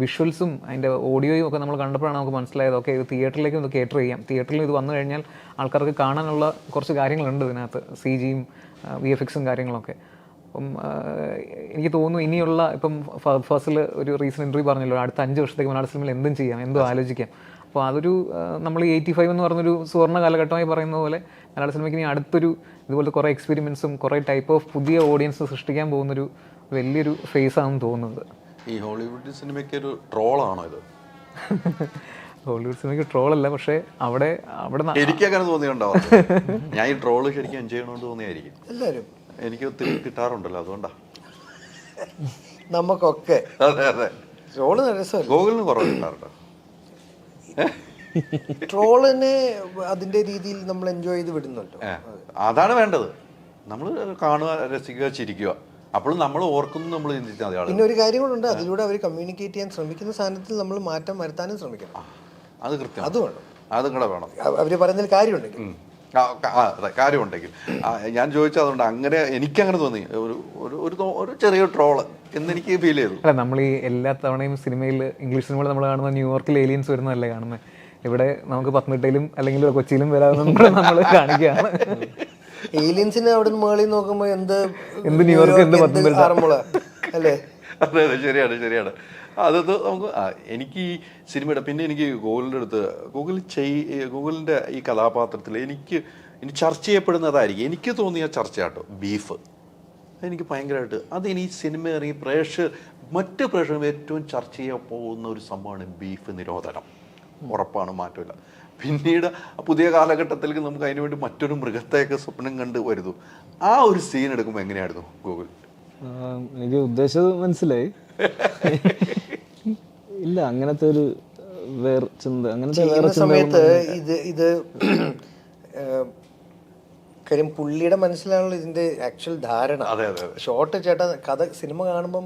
വിഷ്വൽസും അതിൻ്റെ ഓഡിയോയും ഒക്കെ നമ്മൾ കണ്ടപ്പോഴാണ് നമുക്ക് മനസ്സിലായത് ഓക്കെ ഇത് തിയേറ്ററിലേക്ക് ഇത് കേറ്റർ ചെയ്യാം. തിയേറ്ററിൽ ഇത് വന്നു കഴിഞ്ഞാൽ ആൾക്കാർക്ക് കാണാനുള്ള കുറച്ച് കാര്യങ്ങളുണ്ട് ഇതിനകത്ത്, CGയും VFXും കാര്യങ്ങളൊക്കെ. അപ്പം എനിക്ക് തോന്നുന്നു ഇനിയുള്ള ഇപ്പം ഫസ്റ്റിൽ ഒരു റീസെൻറ്റ് ഇൻ്റർവ്യൂ പറഞ്ഞല്ലോ, അടുത്ത 5 വർഷത്തേക്ക് മലയാള സിനിമയിൽ എന്തും ചെയ്യാം, എന്തും ആലോചിക്കാം. അപ്പോൾ അതൊരു നമ്മൾ 85 എന്ന് പറഞ്ഞൊരു സുവർണ്ണ കാലഘട്ടമായി പറയുന്ന പോലെ മലയാള സിനിമയ്ക്ക് ഇനി അടുത്തൊരു ഇതുപോലത്തെ കുറേ എക്സ്പെരിമെൻറ്റ്സും കുറേ ടൈപ്പ് ഓഫ് പുതിയ ഓഡിയൻസ് സൃഷ്ടിക്കാൻ പോകുന്നൊരു വലിയൊരു ഫേസ് ആണെന്ന് തോന്നുന്നത്.
ഈ ഹോളിവുഡ് സിനിമയ്ക്ക് ഒരു ട്രോളാണോ ഇത്?
ഹോളിവുഡ് സിനിമയ്ക്ക് ട്രോളല്ല, പക്ഷേ അവിടെ
എനിക്കങ്ങനെ തോന്നിയിട്ടുണ്ടാവും. ഞാൻ ഈ ട്രോള് ശരിക്കും എൻജോയ് ചെയ്യണമെന്ന് തോന്നിയായിരിക്കും.
എല്ലാവരും
എനിക്ക് ഒത്തിരി കിട്ടാറുണ്ടല്ലോ, അതുകൊണ്ടാ.
നമുക്കൊക്കെ
അതെ അതെ.
ട്രോള് രസമല്ല.
ഗൂഗിളിന് കുറവ് കിട്ടാറുണ്ടോ?
ട്രോളിനെ അതിന്റെ രീതിയിൽ നമ്മൾ എൻജോയ് ചെയ്ത് വിടുന്നുണ്ടോ?
അതാണ് വേണ്ടത്. നമ്മൾ കാണുക, രസിക്കുക, ചിരിക്കുക. അപ്പോഴും നമ്മൾ ഓർക്കുന്നു, നമ്മൾ ചിന്തിച്ചാൽ മതി.
പിന്നെ ഒരു കാര്യം കൂടെ ഉണ്ട്, അതിലൂടെ അവർ കമ്മ്യൂണിക്കേറ്റ് ചെയ്യാൻ ശ്രമിക്കുന്ന സാധനത്തിൽ നമ്മൾ മാറ്റം വരുത്താനും ശ്രമിക്കണം.
അത് കൃത്യം,
അത് വേണം,
അതും കൂടെ വേണം.
അവർ പറയുന്നതിൽ കാര്യമുണ്ടെങ്കിൽ.
അതെ, കാര്യമുണ്ടെങ്കിൽ. ഞാൻ ചോദിച്ചത് അതുകൊണ്ട്. അങ്ങനെ എനിക്കങ്ങനെ തോന്നി, ഒരു ചെറിയ ട്രോള് എന്നെനിക്ക് ഫീൽ ചെയ്തു.
അല്ല, നമ്മൾ ഈ എല്ലാ തവണയും സിനിമയിൽ, ഇംഗ്ലീഷ് സിനിമകൾ നമ്മൾ കാണുന്ന ന്യൂയോർക്കിൽ ഏലിയൻസ് വരുന്നതല്ലേ കാണുന്നത്. ഇവിടെ നമുക്ക് പത്തനംതിട്ടയിലും അല്ലെങ്കിൽ കൊച്ചിയിലും വരാമെന്നും കൂടെ നമ്മൾ കാണിക്കുകയാണ്.
ഏലിയൻസിനെ അവിടെ നിന്ന് മേളിൽ നോക്കുമ്പോൾ എന്ത്
ന്യൂയോർക്ക്, എന്ത്
ആറന്മുള അല്ലേ?
അതെ അതെ, ശരിയാണ് ശരിയാണ്. അതത് നമുക്ക് എനിക്ക് ഈ സിനിമയുടെ പിന്നെ എനിക്ക് ഗൂഗിളിൻ്റെ അടുത്ത് ഗൂഗിളിൻ്റെ ഈ കഥാപാത്രത്തിൽ ഇനി ചർച്ച ചെയ്യപ്പെടുന്നതായിരിക്കും എനിക്ക് തോന്നിയ ചർച്ചയാട്ടോ ബീഫ്. എനിക്ക് ഭയങ്കരമായിട്ട് അതിനി സിനിമ ഇറങ്ങി മറ്റ് പ്രേക്ഷകരും ഏറ്റവും ചർച്ച ചെയ്യാൻ പോകുന്ന ഒരു സംഭവമാണ് ബീഫ് നിരോധനം. ഉറപ്പാണ്, മാറ്റമില്ല. പിന്നീട് പുതിയ കാലഘട്ടത്തിലേക്ക് നമുക്ക് അതിനുവേണ്ടി മറ്റൊരു മൃഗത്തെയൊക്കെ സ്വപ്നം കണ്ട് വരുന്നു. ആ ഒരു സീൻ എടുക്കുമ്പോൾ എങ്ങനെയായിരുന്നു ഗൂഗിൾ?
എനിക്ക് ഉദ്ദേശിച്ചത് മനസ്സിലായി. ഇല്ല, അങ്ങനത്തെ ഒരു ചിന്ത, അങ്ങനത്തെ
സമയത്ത് ഇത് കാര്യം പുള്ളിയുടെ മനസ്സിലാണല്ലോ ഇതിന്റെ ആക്ച്വൽ ധാരണ. ഷോർട്ട് ചേട്ടാ കഥ സിനിമ കാണുമ്പം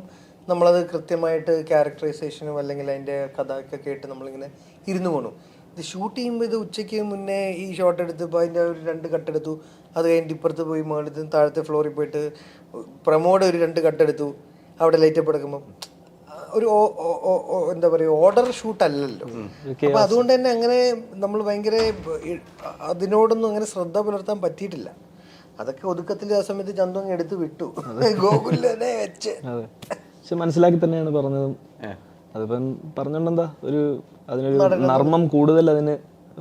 നമ്മളത് കൃത്യമായിട്ട് ക്യാരക്ടറൈസേഷനും അല്ലെങ്കിൽ അതിന്റെ കഥ ഒക്കെ കേട്ട് നമ്മളിങ്ങനെ ഇരുന്ന് പോണു. ഇത് ഷൂട്ട് ചെയ്യുമ്പോൾ ഇത് ഉച്ചയ്ക്ക് മുന്നേ ഈ ഷോട്ട് എടുത്ത് ഇപ്പോൾ അതിൻ്റെ ഒരു 2 കട്ടെടുത്തു. അത് കഴിഞ്ഞിട്ട് ഇപ്പുറത്ത് പോയി മുകളിൽ താഴത്തെ ഫ്ലോറിൽ പോയിട്ട് പ്രമോഡ് ഒരു 2 കട്ടെടുത്തു. അവിടെ ലൈറ്റപ്പ് എടുക്കുമ്പോൾ ഒരു എന്താ പറയുക, ഓർഡർ ഷൂട്ട് അല്ലല്ലോ. അപ്പം അതുകൊണ്ട് തന്നെ അങ്ങനെ നമ്മൾ ഭയങ്കര അതിനോടൊന്നും അങ്ങനെ ശ്രദ്ധ പുലർത്താൻ പറ്റിയിട്ടില്ല. അതൊക്കെ ഒതുക്കത്തിൽ ആ സമയത്ത് ചന്തു അങ്ങ് എടുത്ത് വിട്ടു, ഗോകുലിനെ വെച്ച്.
പക്ഷെ മനസ്സിലാക്കി തന്നെയാണ് പറഞ്ഞതും. അതിപ്പം പറഞ്ഞോണ്ടെന്താ, അതിനൊരു നർമ്മം കൂടുതൽ അതിന്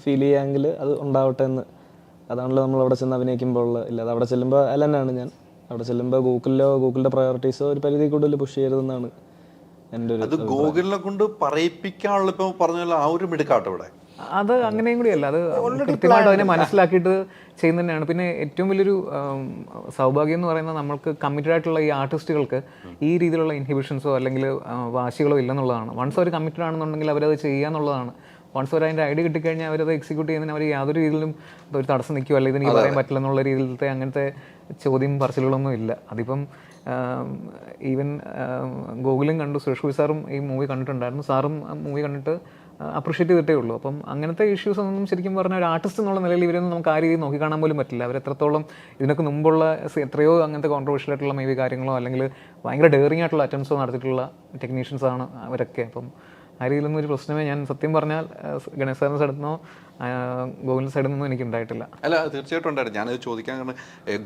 ഫീൽ ചെയ്യാമെങ്കിൽ അത് ഉണ്ടാവട്ടെ എന്ന്. അതാണല്ലോ നമ്മൾ അവിടെ ചെന്ന് അഭിനയിക്കുമ്പോൾ ഇല്ല, അത് അവിടെ ചെല്ലുമ്പോൾ അല്ലെന്നാണ് ഞാൻ. അവിടെ ചെല്ലുമ്പോൾ ഗൂഗിളിൻ്റെ പ്രയോറിറ്റീസോ ഒരു പരിധി കൂടുതൽ പുഷ് ചെയ്യരുതെന്നാണ് എൻ്റെ ഒരു.
അത് ഗൂഗിളിനെ കൊണ്ട് പറയിപ്പിക്കാനുള്ള ഇപ്പം പറഞ്ഞല്ലോ ആ ഒരു മിടുക്കാട്ടോ ഇവിടെ.
അത് അങ്ങനെയും കൂടിയല്ല, അത് കൃത്യമായിട്ട് അതിനെ മനസ്സിലാക്കിയിട്ട് ചെയ്യുന്ന തന്നെയാണ്. പിന്നെ ഏറ്റവും വലിയൊരു സൗഭാഗ്യം എന്ന് പറയുന്നത്, നമ്മൾക്ക് കമ്മിറ്റഡ് ആയിട്ടുള്ള ഈ ആർട്ടിസ്റ്റുകൾക്ക് ഈ രീതിയിലുള്ള ഇൻഹിബിഷൻസോ അല്ലെങ്കിൽ വാശികളോ ഇല്ലെന്നുള്ളതാണ്. വൺസ് അവർ കമ്മിറ്റഡ് ആണെന്നുണ്ടെങ്കിൽ അവരത് ചെയ്യാന്നുള്ളതാണ്. വൺസ് അവർ അതിൻ്റെ ഐഡിയ കിട്ടിക്കഴിഞ്ഞാൽ അവരത് എക്സിക്യൂട്ട് ചെയ്യുന്നതിന് അവർ യാതൊരു രീതിയിലും ഒരു തടസ്സം നിൽക്കുമോ അല്ലെങ്കിൽ ഇതിന് പറയാൻ പറ്റില്ല എന്നുള്ള രീതിയിലത്തെ അങ്ങനത്തെ ചോദ്യം പറച്ചിലുകളൊന്നും ഇല്ല. അതിപ്പം ഈവൻ ഗോകുലും കണ്ടു, സുരേഷ് ഗോപി സാറും ഈ മൂവി കണ്ടിട്ടുണ്ടായിരുന്നു. സാറും മൂവി കണ്ടിട്ട് അപ്രിഷ്യേറ്റ് ചെയ്തിട്ടേ ഉള്ളൂ. അപ്പം അങ്ങനത്തെ ഇഷ്യൂസ് ഒന്നും ശരിക്കും പറഞ്ഞാൽ ഒരു ആർട്ടിസ്റ്റ് എന്നുള്ള നിലയിൽ ഇവരൊന്നും നമുക്ക് ആ രീതിയിൽ നോക്കിക്കാണാൻ പോലും പറ്റില്ല. അവരെത്രത്തോളം ഇതിനൊക്കെ മുമ്പുള്ള എത്രയോ അങ്ങനത്തെ കോൺട്രവേഴ്ഷ്യൽ ആയിട്ടുള്ള മേ ബി കാര്യങ്ങളോ അല്ലെങ്കിൽ ഭയങ്കര ഡെയറിങ് ആയിട്ടുള്ള അറ്റംപ്റ്റ്സോ നടത്തിയിട്ടുള്ള ടെക്നീഷ്യൻസാണ് അവരൊക്കെ. അപ്പം ആ രീതിയിലൊന്നും ഒരു പ്രശ്നമേ ഞാൻ സത്യം പറഞ്ഞാൽ ഗണേശ് സാറിൻ്റെ സൈഡിൽ നിന്നോ ഗോകുലിൻ്റെ സൈഡിൽ നിന്നോ എനിക്ക് ഉണ്ടായിട്ടില്ല.
അല്ല, തീർച്ചയായിട്ടും ഉണ്ടായിരുന്നു. ഞാനത് ചോദിക്കാൻ കാരണം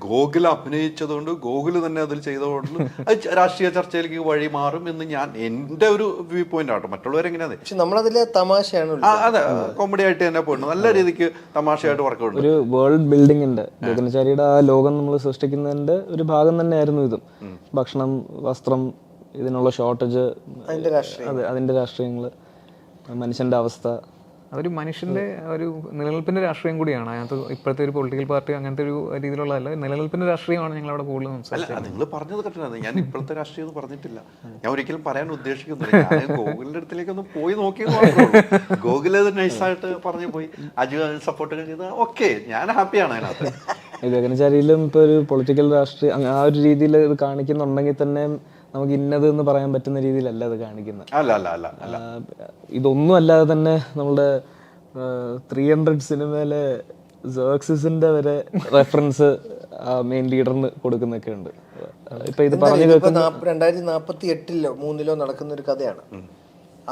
ഗോകുൽ അഭിനയിച്ചതുകൊണ്ട്, ഗോകുൽ തന്നെ അതിൽ ചെയ്തതുകൊണ്ട് അത് രാഷ്ട്രീയ ചർച്ചയിലേക്ക് വഴി മാറും എന്ന് എൻ്റെ ഒരു വ്യൂ പോയിന്റ് ആട്ടോ. മറ്റുള്ളവരെങ്ങനെയാണ്,
പക്ഷെ നമ്മളതിലെ തമാശയാണ്.
അതെ, കോമഡി ആയിട്ട് തന്നെ പോയിട്ടുണ്ട്. നല്ല രീതിക്ക് തമാശയായിട്ട് വർക്കൗട്ട്.
ഒരു വേൾഡ് ബിൽഡിങ്ങിന്റെ ഗഗനചാരിയുടെ ആ ലോകം നമ്മൾ സൃഷ്ടിക്കുന്നതിന്റെ ഒരു ഭാഗം തന്നെയായിരുന്നു ഇതും. ഭക്ഷണം, വസ്ത്രം, ഇതിനുള്ള ഷോർട്ടേജ്, അതെ, അതിന്റെ രാഷ്ട്രീയങ്ങള്, മനുഷ്യന്റെ അവസ്ഥ,
അതൊരു മനുഷ്യന്റെ ഒരു നിലനിൽപ്പിന്റെ രാഷ്ട്രീയം കൂടിയാണ്. അതിനകത്ത് ഇപ്പോഴത്തെ ഒരു പൊളിറ്റിക്കൽ പാർട്ടി അങ്ങനത്തെ ഒരു രീതിയിലുള്ളതല്ല, നിലനിൽപ്പിന്റെ രാഷ്ട്രീയമാണ് ഞങ്ങൾ അവിടെ കൂടുതൽ സംസാരിച്ചത്.
നിങ്ങൾ പറഞ്ഞത് കറക്റ്റാണ്. ഞാൻ ഇപ്പോഴത്തെ രാഷ്ട്രീയം ഒന്നും പറഞ്ഞിട്ടില്ല, ഞാൻ ഒരിക്കലും പറയാൻ ഉദ്ദേശിക്കുന്നില്ല. ഞാൻ ഗോകുലിന്റെ അടുത്തേക്കൊന്ന് പോയി നോക്കിയെന്ന്. ഗോകുൽ അത് നൈസായിട്ട് പറഞ്ഞു പോയി, അജു സപ്പോർട്ട് ചെയ്ത് ഓക്കെ, ഞാൻ ഹാപ്പിയാണ് അതിനകത്ത്.
ഗഗനചാരിയിലും ഇപ്പൊ ഒരു പൊളിറ്റിക്കൽ രാഷ്ട്രീയം ആ ഒരു രീതിയിൽ ഇത് കാണിക്കുന്നുണ്ടെങ്കിൽ തന്നെ നമുക്ക് ഇന്നത് എന്ന് പറയാൻ പറ്റുന്ന രീതിയിലല്ല അത് കാണിക്കുന്നത്. ഇതൊന്നും അല്ലാതെ തന്നെ നമ്മുടെ 300 സിനിമയിലെ സേർക്സിന്റെ വരെ റെഫറൻസ് മെയിൻ ലീഡറിന് കൊടുക്കുന്നൊക്കെ ഉണ്ട്. ഇപ്പൊ ഇത് പറഞ്ഞു
2048-3 നടക്കുന്ന ഒരു കഥയാണ്.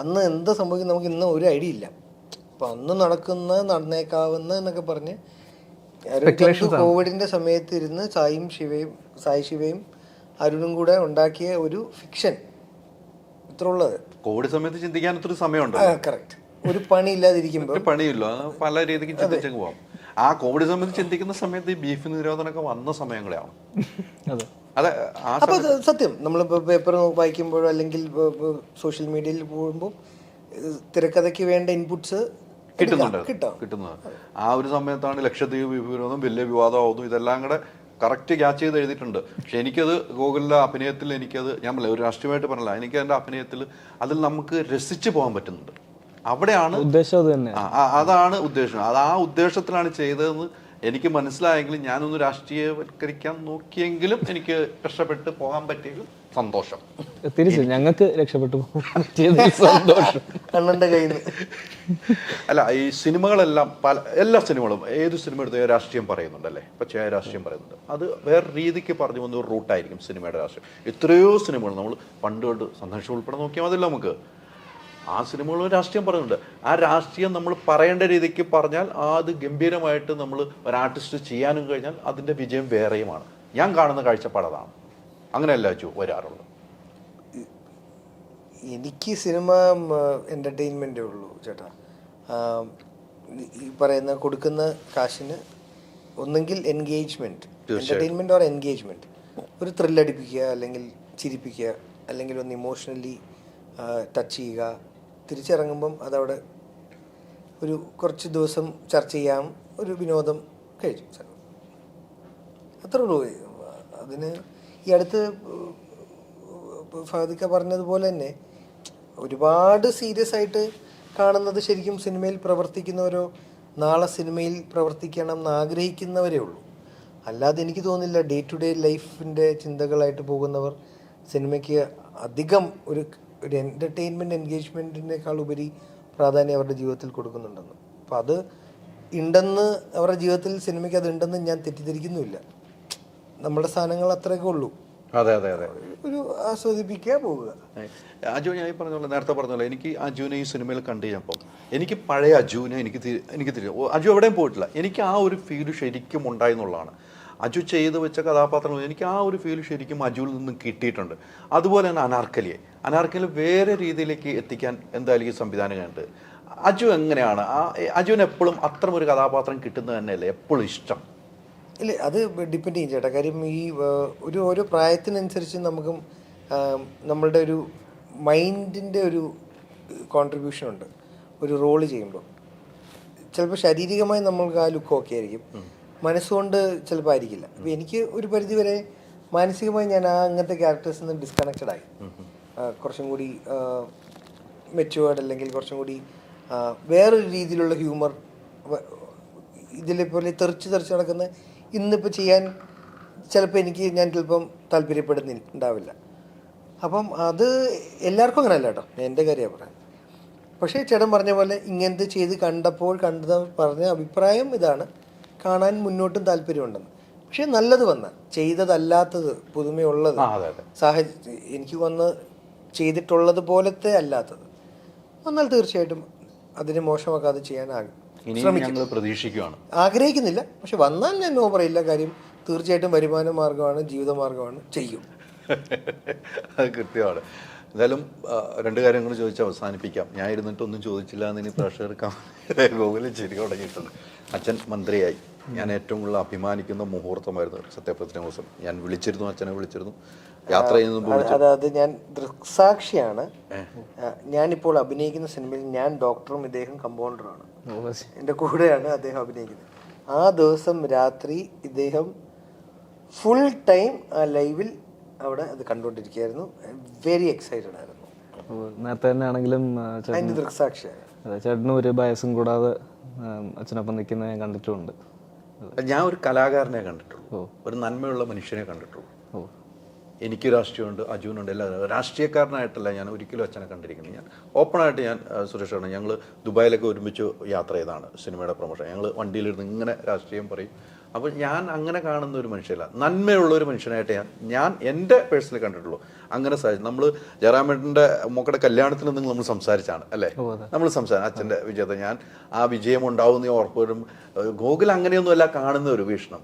അന്ന് എന്താ സംഭവിക്കും നമുക്ക് ഇന്ന് ഒരു ഐഡിയ ഇല്ല. അപ്പൊ അന്ന് നടന്നേക്കാവുന്ന എന്നൊക്കെ പറഞ്ഞ് കോവിഡിന്റെ സമയത്ത് ഇരുന്ന് സായി ശിവയും അരുണും കൂടെ ഉണ്ടാക്കിയ ഒരു ഫിക്ഷൻ ഇത്ര ഉള്ളത്.
കോവിഡ് സമയത്ത് ചിന്തിക്കാൻ ഒത്തിരി സമയമുണ്ട്.
കറക്റ്റ്. ഒരു പണി ഇല്ലാതിരിക്കുമ്പോൾ
പണിയില്ല, പല രീതിക്ക് ചിന്തിച്ചു പോവാം. ആ കോവിഡ് സമയത്ത് ചിന്തിക്കുന്ന സമയത്ത് ഈ ബീഫ് നിരോധനമൊക്കെ വന്ന സമയം കൂടെയാണ്.
അതെ.
അതെ, ആ
അപ്പോൾ സത്യം നമ്മളിപ്പോൾ പേപ്പർ വായിക്കുമ്പോഴോ അല്ലെങ്കിൽ സോഷ്യൽ മീഡിയയിൽ പോകുമ്പോൾ തിരക്കഥയ്ക്ക് വേണ്ട ഇൻപുട്സ്
കിട്ടുന്നത് ആ ഒരു സമയത്താണ് ലക്ഷദ്വീപ് വിരോധം വലിയ വിവാദമാവുന്നു, ഇതെല്ലാം കൂടെ കറക്റ്റ് ക്യാച്ച് ചെയ്ത് എഴുതിയിട്ടുണ്ട്. പക്ഷെ എനിക്കത് ഗോകുലിൻ്റെ അഭിനയത്തിൽ എനിക്കത് ഞാൻ പറഞ്ഞില്ല, ഒരു രാഷ്ട്രീയമായിട്ട് പറഞ്ഞില്ല, എനിക്ക് എൻ്റെ അഭിനയത്തിൽ അതിൽ നമുക്ക് രസിച്ച് പോകാൻ പറ്റുന്നുണ്ട്. അവിടെയാണ്
ഉദ്ദേശം അത് തന്നെ.
അതാണ് ഉദ്ദേശം. അത് ആ ഉദ്ദേശത്തിലാണ് ചെയ്തതെന്ന് എനിക്ക് മനസ്സിലായെങ്കിലും ഞാനൊന്ന് രാഷ്ട്രീയവൽക്കരിക്കാൻ നോക്കിയെങ്കിലും എനിക്ക് രക്ഷപ്പെട്ട് പോകാൻ പറ്റിയെങ്കിൽ സന്തോഷം.
തിരിച്ച് ഞങ്ങൾക്ക് രക്ഷപ്പെട്ടു പോകാൻ പറ്റിയതിൽ സന്തോഷം.
കണ്ണൻ്റെ കയ്യിൽ നിന്ന്.
അല്ല, ഈ സിനിമകളെല്ലാം എല്ലാ സിനിമകളും ഏത് സിനിമ എടുത്താൽ രാഷ്ട്രീയം പറയുന്നുണ്ടല്ലേ, പച്ചയായ രാഷ്ട്രീയം പറയുന്നുണ്ട്. അത് വേറെ രീതിക്ക് പറഞ്ഞു വന്ന ഒരു റൂട്ടായിരിക്കും സിനിമയുടെ രാഷ്ട്രീയം. എത്രയോ സിനിമകൾ നമ്മൾ പണ്ട് തൊട്ട് സന്ദേശം ഉൾപ്പെടെ നോക്കിയാൽ മതിയല്ലോ നമുക്ക്. ആ സിനിമകളും രാഷ്ട്രീയം പറയുന്നുണ്ട്. ആ രാഷ്ട്രീയം നമ്മൾ പറയേണ്ട രീതിക്ക് പറഞ്ഞാൽ അത് ഗംഭീരമായിട്ട് നമ്മൾ ഒരു ആർട്ടിസ്റ്റ് ചെയ്യാനും കഴിഞ്ഞാൽ അതിൻ്റെ വിജയം വേറെയുമാണ്. ഞാൻ കാണുന്ന കാഴ്ചപ്പാട് അതാണ്. അങ്ങനെയല്ല വരാറുള്ളത്.
എനിക്ക് സിനിമ എൻ്റർടൈൻമെൻറ്റേ ഉള്ളൂ ചേട്ടാ. ഈ പറയുന്ന കൊടുക്കുന്ന കാശിന് ഒന്നെങ്കിൽ എൻഗേജ്മെൻറ്റ്, എൻ്റർടൈൻമെൻറ്റ് ഓർ എൻഗേജ്മെൻറ്റ്, ഒരു ത്രില്ലടിപ്പിക്കുക, അല്ലെങ്കിൽ ചിരിപ്പിക്കുക, അല്ലെങ്കിൽ ഒന്ന് ഇമോഷണലി ടച്ച് ചെയ്യുക, തിരിച്ചിറങ്ങുമ്പം അതവിടെ ഒരു കുറച്ച് ദിവസം ചർച്ച ചെയ്യാം, ഒരു വിനോദം കഴിച്ചു, അത്രേ ഉള്ളൂ. അതിന് ഈ അടുത്ത് ഫാദിക്ക പറഞ്ഞതുപോലെ തന്നെ ഒരുപാട് സീരിയസ് ആയിട്ട് കാണുന്നത് ശരിക്കും സിനിമയിൽ പ്രവർത്തിക്കുന്നവരോ നാളെ സിനിമയിൽ പ്രവർത്തിക്കണം എന്ന് ആഗ്രഹിക്കുന്നവരേ ഉള്ളൂ. അല്ലാതെ എനിക്ക് തോന്നുന്നില്ല ഡേ ടു ഡേ ലൈഫിൻ്റെ ചിന്തകളായിട്ട് പോകുന്നവർ സിനിമയ്ക്ക് അധികം ഒരു എൻ്റർടൈൻമെൻറ്റ് എൻഗേജ്മെൻറ്റിനേക്കാൾ ഉപരി പ്രാധാന്യം അവരുടെ ജീവിതത്തിൽ കൊടുക്കുന്നുണ്ടെന്ന്. അപ്പോൾ അത് ഉണ്ടെന്ന് അവരുടെ ജീവിതത്തിൽ സിനിമയ്ക്ക് അത് ഉണ്ടെന്ന് ഞാൻ തെറ്റിദ്ധരിക്കുന്നുമില്ല. നമ്മുടെ സാധനങ്ങൾ അത്രയൊക്കെ ഉള്ളൂ.
അതെ അതെ അതെ,
ഒരു ആസ്വദിപ്പിക്കുക, പോവുക.
അജു, ഞാൻ പറഞ്ഞോളൂ, നേരത്തെ പറഞ്ഞോളൂ, എനിക്ക് അജുവിനെ ഈ സിനിമയിൽ കണ്ടു കഴിഞ്ഞപ്പം എനിക്ക് പഴയ അജുവിനെ എനിക്ക് അജു എവിടെയും പോയിട്ടില്ല, എനിക്ക് ആ ഒരു ഫീല് ശരിക്കും ഉണ്ടായി എന്നുള്ളതാണ്. അജു ചെയ്ത് വെച്ച കഥാപാത്രങ്ങൾ എനിക്ക് ആ ഒരു ഫീൽ ശരിക്കും അജുവിൽ നിന്നും കിട്ടിയിട്ടുണ്ട്. അതുപോലെ തന്നെ അനാർക്കലി വേറെ രീതിയിലേക്ക് എത്തിക്കാൻ എന്തായാലും ഈ സംവിധാനങ്ങളുണ്ട്. അജു എങ്ങനെയാണ് അജുവിന് എപ്പോഴും അത്തരം ഒരു കഥാപാത്രം കിട്ടുന്നത് തന്നെയല്ലേ എപ്പോഴും ഇഷ്ടം?
ഇല്ല, അത് ഡിപ്പെൻഡ് ചെയ്യും ചേട്ടാ. കാര്യം ഈ ഓരോ പ്രായത്തിനനുസരിച്ച് നമുക്കും നമ്മളുടെ ഒരു മൈൻഡിൻ്റെ ഒരു കോൺട്രിബ്യൂഷൻ ഉണ്ട് ഒരു റോള് ചെയ്യുമ്പോൾ. ചിലപ്പോൾ ശാരീരികമായി നമ്മൾക്ക് ആ ലുക്ക് ഓക്കെ ആയിരിക്കും, മനസ്സുകൊണ്ട് ചിലപ്പോൾ ആയിരിക്കില്ല. അപ്പോൾ എനിക്ക് ഒരു പരിധിവരെ മാനസികമായി ഞാൻ അങ്ങനത്തെ ക്യാരക്ടേഴ്സിൽ നിന്ന് ഡിസ്കണക്റ്റഡ് ആയി. കുറച്ചും കൂടി മെച്ചുവേർഡ്, അല്ലെങ്കിൽ കുറച്ചും കൂടി വേറൊരു രീതിയിലുള്ള ഹ്യൂമർ, ഇതിലെ തെറിച്ച് നടക്കുന്ന ഇന്നിപ്പോൾ ചെയ്യാൻ ചിലപ്പോൾ ഞാൻ ചിലപ്പം താല്പര്യപ്പെടുന്നുണ്ടാവില്ല. അപ്പം അത് എല്ലാവർക്കും അങ്ങനെയല്ല കേട്ടോ, എൻ്റെ കാര്യമാണ് പറയാൻ. പക്ഷേ ചേട്ടൻ പറഞ്ഞ പോലെ ഇങ്ങനത്തെ ചെയ്ത് പറഞ്ഞ അഭിപ്രായം ഇതാണ്, കാണാൻ മുന്നോട്ടും താല്പര്യമുണ്ടെന്ന്. പക്ഷേ നല്ലത് ചെയ്തതല്ലാത്തത്, പുതുമയുള്ളത്, എനിക്ക് ചെയ്തിട്ടുള്ളത് പോലത്തെ അല്ലാത്തത് വന്നാൽ തീർച്ചയായിട്ടും അതിനെ മോശമാക്കാതെ ചെയ്യാൻ
പ്രതീക്ഷിക്കുകയാണ്,
ആഗ്രഹിക്കുന്നില്ല. പക്ഷെ വന്നാൽ ഞാൻ നോ പറയില്ല. കാര്യം തീർച്ചയായിട്ടും വരുമാന മാർഗമാണ്, ജീവിത മാർഗമാണ്, ചെയ്യും.
അത് കൃത്യമാണ്. എന്തായാലും രണ്ട് കാര്യങ്ങൾ ചോദിച്ച് അവസാനിപ്പിക്കാം. ഞാൻ ഇരുന്നിട്ടൊന്നും ചോദിച്ചില്ല എന്ന് ഇനി പ്രേക്ഷകർക്ക് ഗോകുലിൽ ചിരി തുടങ്ങിയിട്ടുണ്ട്. അച്ഛൻ മന്ത്രിയായി, ഞാൻ ഏറ്റവും കൂടുതൽ അഭിമാനിക്കുന്ന മുഹൂർത്തമായിരുന്നു സത്യപ്രതിജ്ഞ ദിവസം. ഞാൻ വിളിച്ചിരുന്നു, അച്ഛനെ വിളിച്ചിരുന്നു, യാത്ര ചെയ്യുന്ന.
അതായത് ഞാൻ ദൃക്സാക്ഷിയാണ്. ഞാനിപ്പോൾ അഭിനയിക്കുന്ന സിനിമയിൽ ഞാൻ ഡോക്ടറും ഇദ്ദേഹം കമ്പൗണ്ടറുമാണ്. എൻ്റെ കൂടെയാണ് അദ്ദേഹം അഭിനയിക്കുന്നത്. ആ ദിവസം രാത്രി ഇദ്ദേഹം ഫുൾ ടൈം ആ ലൈവിൽ അവിടെ അത് കണ്ടുകൊണ്ടിരിക്കുകയായിരുന്നു. വെരി എക്സൈറ്റഡ് ആയിരുന്നു.
നേരത്തെ തന്നെ ആണെങ്കിലും
അതിൻ്റെ ദൃക്സാക്ഷിയാണ്.
ചേട്ടനും ഒരു ബയസും കൂടാതെ അച്ഛനൊപ്പം നിൽക്കുന്നത് ഞാൻ കണ്ടിട്ടുമുണ്ട്.
ഞാൻ ഒരു കലാകാരനെ കണ്ടിട്ടുള്ളൂ, ഒരു നന്മയുള്ള മനുഷ്യനെ കണ്ടിട്ടുള്ളൂ. എനിക്ക് രാഷ്ട്രീയമുണ്ട്, അജുവിനുണ്ട്, എല്ലാവരും. രാഷ്ട്രീയക്കാരനായിട്ടല്ല ഞാൻ ഒരിക്കലും അച്ഛനെ കണ്ടിരിക്കുന്നത്. ഞാൻ ഓപ്പണായിട്ട് ഞാൻ സുരേഷാണ്, ഞങ്ങൾ ദുബായിലൊക്കെ ഒരുമിച്ച് യാത്ര ചെയ്താണ് സിനിമയുടെ പ്രൊമോഷൻ. ഞങ്ങൾ വണ്ടിയിലിരുന്ന് ഇങ്ങനെ രാഷ്ട്രീയം പറയും. അപ്പോൾ ഞാൻ അങ്ങനെ കാണുന്ന ഒരു മനുഷ്യല്ല, നന്മയുള്ള ഒരു മനുഷ്യനായിട്ട് ഞാൻ എൻ്റെ പേഴ്സണലി കണ്ടിട്ടുള്ളൂ. അങ്ങനെ സാധിച്ചു. നമ്മൾ ജയറാമേട്ടൻ്റെ മക്കളുടെ കല്യാണത്തിൽ നിന്ന് നമ്മൾ സംസാരിച്ചാണ് അല്ലേ, നമ്മൾ അച്ഛൻ്റെ വിജയത്തെ ഞാൻ ആ വിജയം ഉണ്ടാവുന്ന ഉറപ്പും. ഗോകുൽ അങ്ങനെയൊന്നുമല്ല കാണുന്ന ഒരു വീക്ഷണം.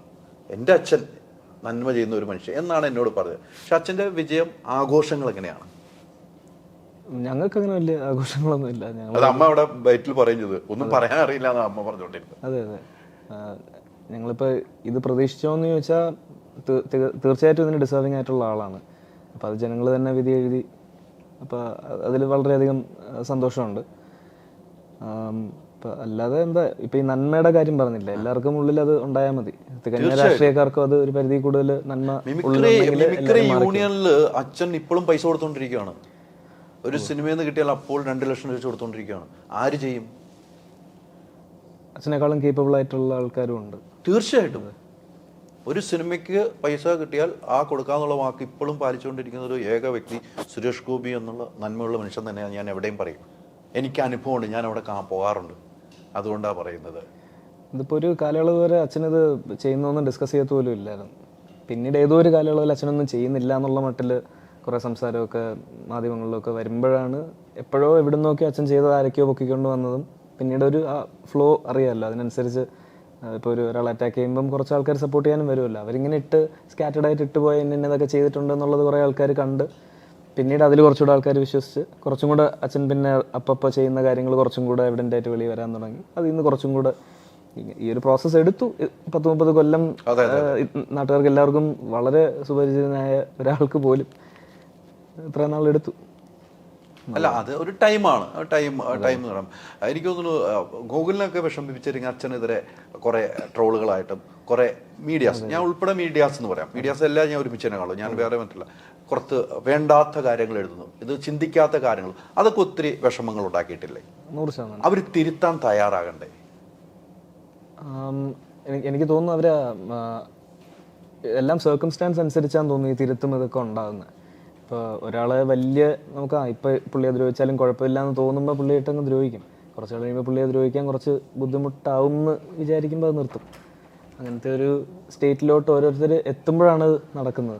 എൻ്റെ അച്ഛൻ നന്മ ചെയ്യുന്ന ഒരു മനുഷ്യൻ എന്നാണ് എന്നോട് പറഞ്ഞത്. പക്ഷെ അച്ഛൻ്റെ വിജയം ആഘോഷങ്ങൾ എങ്ങനെയാണ്?
ഞങ്ങൾക്ക് അങ്ങനെ വലിയ ആഘോഷങ്ങളൊന്നും ഇല്ല.
അത് അമ്മ അവിടെ ബൈറ്റിൽ പറയുന്നത് ഒന്നും പറയാൻ അറിയില്ല എന്നാണ് അമ്മ പറഞ്ഞുകൊണ്ടിരുന്നത്.
അതെ അതെ, ഞങ്ങളിപ്പോൾ ഇത് പ്രതീക്ഷിച്ചോന്ന് ചോദിച്ചാൽ തീർച്ചയായിട്ടും ഇതിന് ഡിസേർവിംഗ് ആയിട്ടുള്ള ആളാണ്. അപ്പോൾ അത് ജനങ്ങൾ തന്നെ വിധി എഴുതി. അപ്പോൾ അതിൽ വളരെയധികം സന്തോഷമുണ്ട്. ഇപ്പം അല്ലാതെ എന്താ ഇപ്പം ഈ നന്മയുടെ കാര്യം പറഞ്ഞില്ല, എല്ലാവർക്കും ഉള്ളിൽ അത് ഉണ്ടായാൽ മതി. തികഞ്ഞ രാഷ്ട്രീയക്കാർക്കും അത് ഒരു പരിധി കൂടുതൽ നന്മ
മിമിക്രി യൂണിയനിൽ അച്ഛൻ ഇപ്പോഴും പൈസ കൊടുത്തോണ്ടിരിക്കുകയാണ്. ഒരു സിനിമയിൽ നിന്ന് കിട്ടിയാൽ അപ്പോൾ 2 ലക്ഷം വെച്ച് കൊടുത്തോണ്ടിരിക്കുകയാണ്. ആര് ചെയ്യും?
അച്ഛനേക്കാളും കേപ്പബിൾ ആയിട്ടുള്ള ആൾക്കാരും ഉണ്ട്.
തീർച്ചയായിട്ടും ഒരു സിനിമയ്ക്ക് പൈസ കിട്ടിയാൽ ആ കൊടുക്കാന്നുള്ള വാക്ക് ഇപ്പോഴും പാലിച്ചുകൊണ്ടിരിക്കുന്ന ഒരു ഏക വ്യക്തി സുരേഷ് ഗോപി എന്നുള്ള നന്മയുള്ള മനുഷ്യൻ തന്നെയാണ്. ഞാൻ എവിടെയും പറയും, എനിക്ക് അനുഭവമുണ്ട്, ഞാൻ അവിടെ പോകാറുണ്ട്, അതുകൊണ്ടാണ് പറയുന്നത്.
ഇതിപ്പോൾ ഒരു കാലയളവ് വരെ അച്ഛനത് ചെയ്യുന്നതൊന്നും ഡിസ്കസ് ചെയ്യത്ത് പോലും ഇല്ലായിരുന്നു. പിന്നീട് ഏതോ ഒരു കാലയളവിൽ അച്ഛനൊന്നും ചെയ്യുന്നില്ല എന്നുള്ള മട്ടിൽ കുറേ സംസാരമൊക്കെ മാധ്യമങ്ങളിലൊക്കെ വരുമ്പോഴാണ് എപ്പോഴോ എവിടെ നിന്നൊക്കെ അച്ഛൻ ചെയ്തത് ആരൊക്കെയോ പൊക്കിക്കൊണ്ട് വന്നതും പിന്നീട് ഒരു ഫ്ലോ അറിയാമല്ലോ, അതിനനുസരിച്ച് ഇപ്പോൾ ഒരാൾ അറ്റാക്ക് ചെയ്യുമ്പം കുറച്ച് ആൾക്കാർ സപ്പോർട്ട് ചെയ്യാനും വരുമല്ലോ. അവരിങ്ങനെ സ്കാറ്റേഡായിട്ട് ഇട്ട് പോയി ഇന്നതൊക്കെ ചെയ്തിട്ടുണ്ട് എന്നുള്ളത് കുറേ ആൾക്കാർ കണ്ട് പിന്നീട് അതിൽ കുറച്ചുകൂടെ ആൾക്കാർ വിശ്വസിച്ച് കുറച്ചും കൂടെ അച്ഛൻ പിന്നെ അപ്പോൾ ചെയ്യുന്ന കാര്യങ്ങൾ കുറച്ചും കൂടെ എവിഡൻ്റ് ആയിട്ട് വെളിയിൽ വരാൻ തുടങ്ങി. അതിൽ നിന്ന് കുറച്ചും കൂടെ ഈ ഒരു പ്രോസസ്സ് എടുത്തു. 10-30 കൊല്ലം നാട്ടുകാർക്ക് എല്ലാവർക്കും വളരെ സുപരിചിതനായ ഒരാൾക്ക് പോലും ഇത്ര നാളെടുത്തു.
അല്ല, അത് ഒരു ടൈമാണ്. ടൈം എന്ന് പറയാം. എനിക്ക് തോന്നുന്നു ഗൂഗിളിനൊക്കെ വിഷമിപ്പിച്ചിരിക്കുന്ന അച്ഛനെതിരെ കുറേ ട്രോളുകളായിട്ടും കുറേ മീഡിയാസ്, ഞാൻ ഉൾപ്പെടെ മീഡിയാസ് എന്ന് പറയാം, മീഡിയാസ് എല്ലാം ഞാൻ ഒരുമിച്ച് തന്നെ കാണും, ഞാൻ വേറെ മറ്റില്ല, കുറച്ച് വേണ്ടാത്ത കാര്യങ്ങൾ എഴുതുന്നു, ഇത് ചിന്തിക്കാത്ത കാര്യങ്ങൾ, അതൊക്കെ ഒത്തിരി വിഷമങ്ങൾ ഉണ്ടാക്കിയിട്ടില്ലേ?
100%.
അവർ തിരുത്താൻ തയ്യാറാകണ്ടേ?
എനിക്ക് തോന്നുന്നു അവർ എല്ലാം സർക്കംസ്റ്റാൻസ് അനുസരിച്ചാന്ന് തോന്നുന്നു ഈ തിരുത്തും ഇതൊക്കെ ഉണ്ടാകുന്നത്. ഇപ്പോൾ ഒരാളെ വലിയ നമുക്ക് ഇപ്പോൾ പുള്ളിയെ ദ്രോഹിച്ചാലും കുഴപ്പമില്ല എന്ന് തോന്നുമ്പോൾ പുള്ളിയിട്ടങ്ങ് ദ്രോഹിക്കും. കുറച്ച് കഴിയുമ്പോൾ പുള്ളിയെ ദ്രോഹിക്കാൻ കുറച്ച് ബുദ്ധിമുട്ടാവും എന്ന് വിചാരിക്കുമ്പോൾ അത് നിർത്തും. അങ്ങനത്തെ ഒരു സ്റ്റേറ്റിലോട്ട് ഓരോരുത്തർ എത്തുമ്പോഴാണ് നടക്കുന്നത്.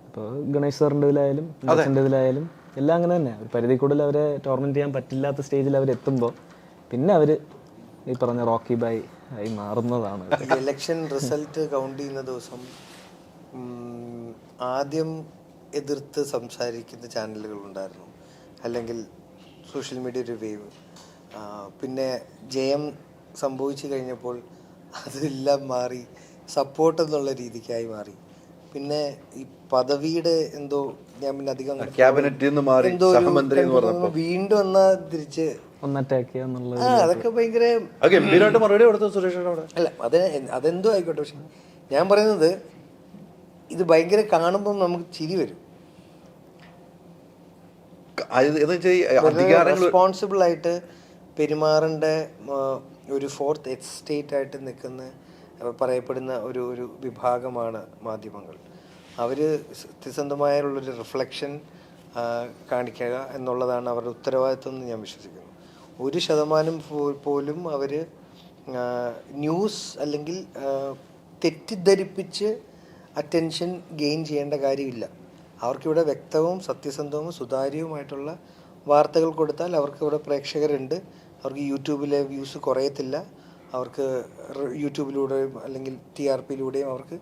ഇപ്പോൾ ഗണേഷ് സാറിൻ്റെ ഇതിലായാലും അച്ഛൻ്റെ ഇതിലായാലും എല്ലാം അങ്ങനെ തന്നെ. ഒരു പരിധി കൂടുതൽ അവരെ ടോർമെൻറ്റ് ചെയ്യാൻ പറ്റില്ലാത്ത സ്റ്റേജിൽ അവരെത്തുമ്പോൾ പിന്നെ അവർ ഈ പറഞ്ഞ റോക്കി ബായ് ആയി മാറുന്നതാണ്.
ഇലക്ഷൻ റിസൾട്ട് കൗണ്ട് ചെയ്യുന്ന ദിവസം ആദ്യം എതിർത്ത് സംസാരിക്കുന്ന ചാനലുകൾ ഉണ്ടായിരുന്നു, അല്ലെങ്കിൽ സോഷ്യൽ മീഡിയ ഒരു വേവ്. പിന്നെ ജയം സംഭവിച്ചു കഴിഞ്ഞപ്പോൾ അതെല്ലാം മാറി സപ്പോർട്ട് എന്നുള്ള രീതിക്കായി മാറി. പിന്നെ ഈ പദവിയുടെ എന്തോ ഞാൻ പിന്നെ അധികം എന്തോ വീണ്ടും എന്നാ തിരിച്ച് അതൊക്കെ ഭയങ്കര അല്ല, അതെന്തോ ആയിക്കോട്ടെ. പക്ഷെ ഞാൻ പറയുന്നത് ഇത് ഭയങ്കര കാണുമ്പോൾ നമുക്ക് ചിരി വരും. റെസ്പോൺസിബിൾ ആയിട്ട് പെരുമാറേണ്ട ഒരു ഫോർത്ത് എസ്റ്റേറ്റ് ആയിട്ട് നിൽക്കുന്ന പറയപ്പെടുന്ന ഒരു വിഭാഗമാണ് മാധ്യമങ്ങൾ. അവർ സത്യസന്ധമായുള്ളൊരു റിഫ്ലക്ഷൻ കാണിക്കുക എന്നുള്ളതാണ് അവരുടെ ഉത്തരവാദിത്വം എന്ന് ഞാൻ വിശ്വസിക്കുന്നു. 1% പോലും അവർ ന്യൂസ് അല്ലെങ്കിൽ തെറ്റിദ്ധരിപ്പിച്ച് അറ്റൻഷൻ ഗെയിൻ ചെയ്യേണ്ട കാര്യമില്ല. അവർക്കിവിടെ വ്യക്തവും സത്യസന്ധവും സുതാര്യവുമായിട്ടുള്ള വാർത്തകൾ കൊടുത്താൽ അവർക്കിവിടെ പ്രേക്ഷകരുണ്ട്. അവർക്ക് യൂട്യൂബിലെ വ്യൂസ് കുറയത്തില്ല. അവർക്ക് യൂട്യൂബിലൂടെയും അല്ലെങ്കിൽ TRPയിലൂടെയും അവർക്ക്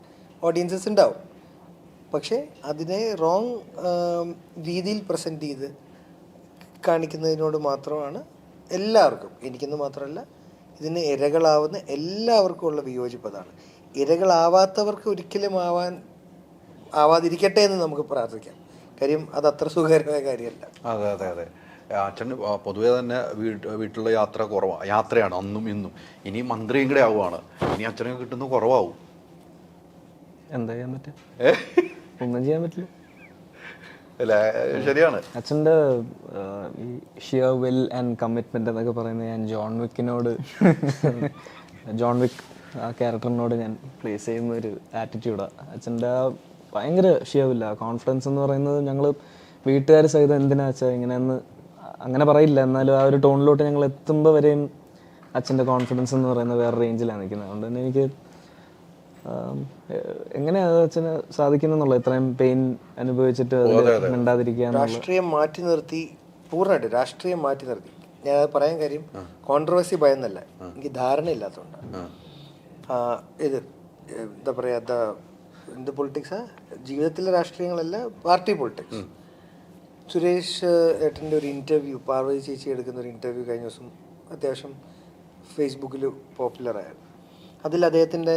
ഓഡിയൻസസ് ഉണ്ടാവും. പക്ഷേ അതിനെ റോങ് രീതിയിൽ പ്രസൻറ്റ് ചെയ്ത് കാണിക്കുന്നതിനോട് മാത്രമാണ് എല്ലാവർക്കും, എനിക്കെന്ന് മാത്രമല്ല ഇതിന് ഇരകളാവുന്ന എല്ലാവർക്കും ഉള്ള വിയോജിപ്പതാണ്. ഇരകളാവാത്തവർക്ക് ഒരിക്കലും ആവാതിരിക്കട്ടെ എന്ന് നമുക്ക് പ്രാർത്ഥിക്കാം. കാര്യം അത് അത്ര സുഖകരമായ കാര്യമല്ല.
അതെ അതെ അതെ. അച്ഛൻ പൊതുവേ തന്നെ വീട്ടിലുള്ള യാത്രയാണ് അന്നും ഇന്നും. ഇനി മന്ത്രിയും കൂടെ ആവുകയാണ്, ഇനി അച്ഛനെ കിട്ടുന്നത് കുറവാവും.
എന്താ ചെയ്യാൻ പറ്റും? ഒന്നും ചെയ്യാൻ പറ്റില്ല.
ശരിയാണ്.
അച്ഛൻ്റെ ഈ ഷിയർ വിൽ ആൻഡ് കമ്മിറ്റ്മെന്റ് എന്നൊക്കെ പറയുന്നത് ഞാൻ ജോൺ വിക്ക് ആ ക്യാരക്ടറിനോട് ഞാൻ പ്ലേസ് ചെയ്യുന്ന ഒരു ആറ്റിറ്റ്യൂഡാണ്. അച്ഛൻ്റെ ഭയങ്കര ഷിയർ വില്ല, കോൺഫിഡൻസ് എന്ന് പറയുന്നത് ഞങ്ങൾ വീട്ടുകാർ സഹിതം എന്തിനാ വെച്ചാൽ ഇങ്ങനെയെന്ന് അങ്ങനെ പറയില്ല, എന്നാലും ആ ഒരു ടോണിലോട്ട് ഞങ്ങൾ എത്തുമ്പോൾ വരെയും അച്ഛൻ്റെ കോൺഫിഡൻസ് എന്ന് പറയുന്നത് വേറെ റേഞ്ചിലാണ് നിൽക്കുന്നത്. അതുകൊണ്ട് തന്നെ എനിക്ക് എങ്ങനെയാണ് അച്ഛന് സാധിക്കുന്നുള്ള ഇത്രയും പെയിൻ അനുഭവിച്ചിട്ട് മിണ്ടാതിരിക്കുക.
രാഷ്ട്രീയം മാറ്റി നിർത്തി, പൂർണ്ണമായിട്ട് രാഷ്ട്രീയം മാറ്റി നിർത്തി. ഞാൻ അത് പറയാൻ കാര്യം കോൺട്രവേഴ്സി ഭയന്നല്ല, എനിക്ക് ധാരണ ഇല്ലാത്തതുകൊണ്ടാണ്. ഇത് എന്താ പറയുക, എന്ത് പൊളിറ്റിക്സാ ജീവിതത്തിലെ രാഷ്ട്രീയങ്ങളല്ല, പാർട്ടി പൊളിറ്റിക്സ്. സുരേഷ് ഏട്ടൻ്റെ ഒരു ഇൻ്റർവ്യൂ, പാർവതി ചേച്ചി എടുക്കുന്ന ഒരു ഇൻ്റർവ്യൂ കഴിഞ്ഞ ദിവസം അത്യാവശ്യം ഫേസ്ബുക്കിൽ പോപ്പുലറായിരുന്നു. അതിൽ അദ്ദേഹത്തിൻ്റെ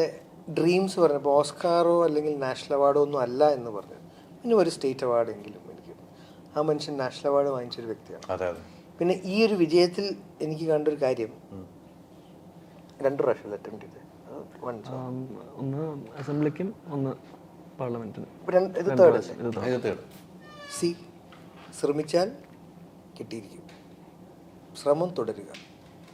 ഡ്രീംസ് പറഞ്ഞപ്പോൾ ഓസ്കാറോ അല്ലെങ്കിൽ നാഷണൽ അവാർഡോ ഒന്നും അല്ല എന്ന് പറഞ്ഞു, പിന്നെ ഒരു സ്റ്റേറ്റ് അവാർഡെങ്കിലും എനിക്ക്, ആ മനുഷ്യൻ നാഷണൽ അവാർഡ് വാങ്ങിച്ചൊരു വ്യക്തിയാണ്.
അതെ അതെ.
പിന്നെ ഈ ഒരു വിജയത്തിൽ എനിക്ക് കണ്ടൊരു കാര്യം, 2 പ്രാവശ്യം അറ്റംപ്റ്റ് ചെയ്തത്,
ഒന്ന് അസംബ്ലിക്കും ഒന്ന് പാർലമെന്റിനും.
ഇത് തേർഡ്. സി, ശ്രമിച്ചാൽ കിട്ടിയിരിക്കും, ശ്രമം തുടരുക.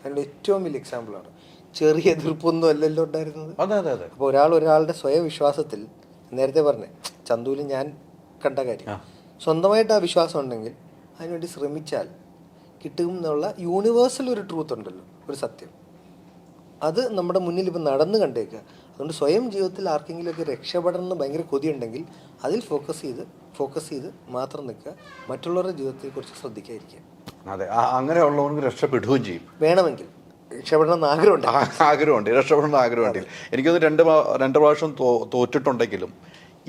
അതിൻ്റെ ഏറ്റവും വലിയ എക്സാമ്പിളാണ്. ചെറിയ എതിർപ്പൊന്നും അല്ലല്ലോ ഉണ്ടായിരുന്നത്.
അതെ അതെ അതെ.
അപ്പോൾ ഒരാളുടെ സ്വയം വിശ്വാസത്തിൽ, നേരത്തെ പറഞ്ഞേ ചന്തുവിൽ ഞാൻ കണ്ട കാര്യം, സ്വന്തമായിട്ട് ആ വിശ്വാസം ഉണ്ടെങ്കിൽ അതിനുവേണ്ടി ശ്രമിച്ചാൽ കിട്ടും എന്നുള്ള യൂണിവേഴ്സൽ ഒരു ട്രൂത്ത് ഉണ്ടല്ലോ, ഒരു സത്യം. അത് നമ്മുടെ മുന്നിൽ ഇപ്പം നടന്ന് കണ്ടേക്കുക. അതുകൊണ്ട് സ്വയം ജീവിതത്തിൽ ആർക്കെങ്കിലുമൊക്കെ രക്ഷപ്പെടണം എന്ന് ഭയങ്കര കൊതിയുണ്ടെങ്കിൽ അതിൽ ഫോക്കസ് ചെയ്ത് മാത്രം നിൽക്കുക, മറ്റുള്ളവരുടെ ജീവിതത്തെക്കുറിച്ച് ശ്രദ്ധിക്കാതിരിക്കുക.
അതെ, അങ്ങനെയുള്ളവർക്ക് രക്ഷപ്പെടുകയും ചെയ്യും.
വേണമെങ്കിൽ രക്ഷപ്പെടണം എന്ന് ആഗ്രഹമുണ്ട്,
രക്ഷപ്പെടണം ആഗ്രഹമുണ്ട്. എനിക്കത് രണ്ട് പ്രാവശ്യം തോറ്റിട്ടുണ്ടെങ്കിലും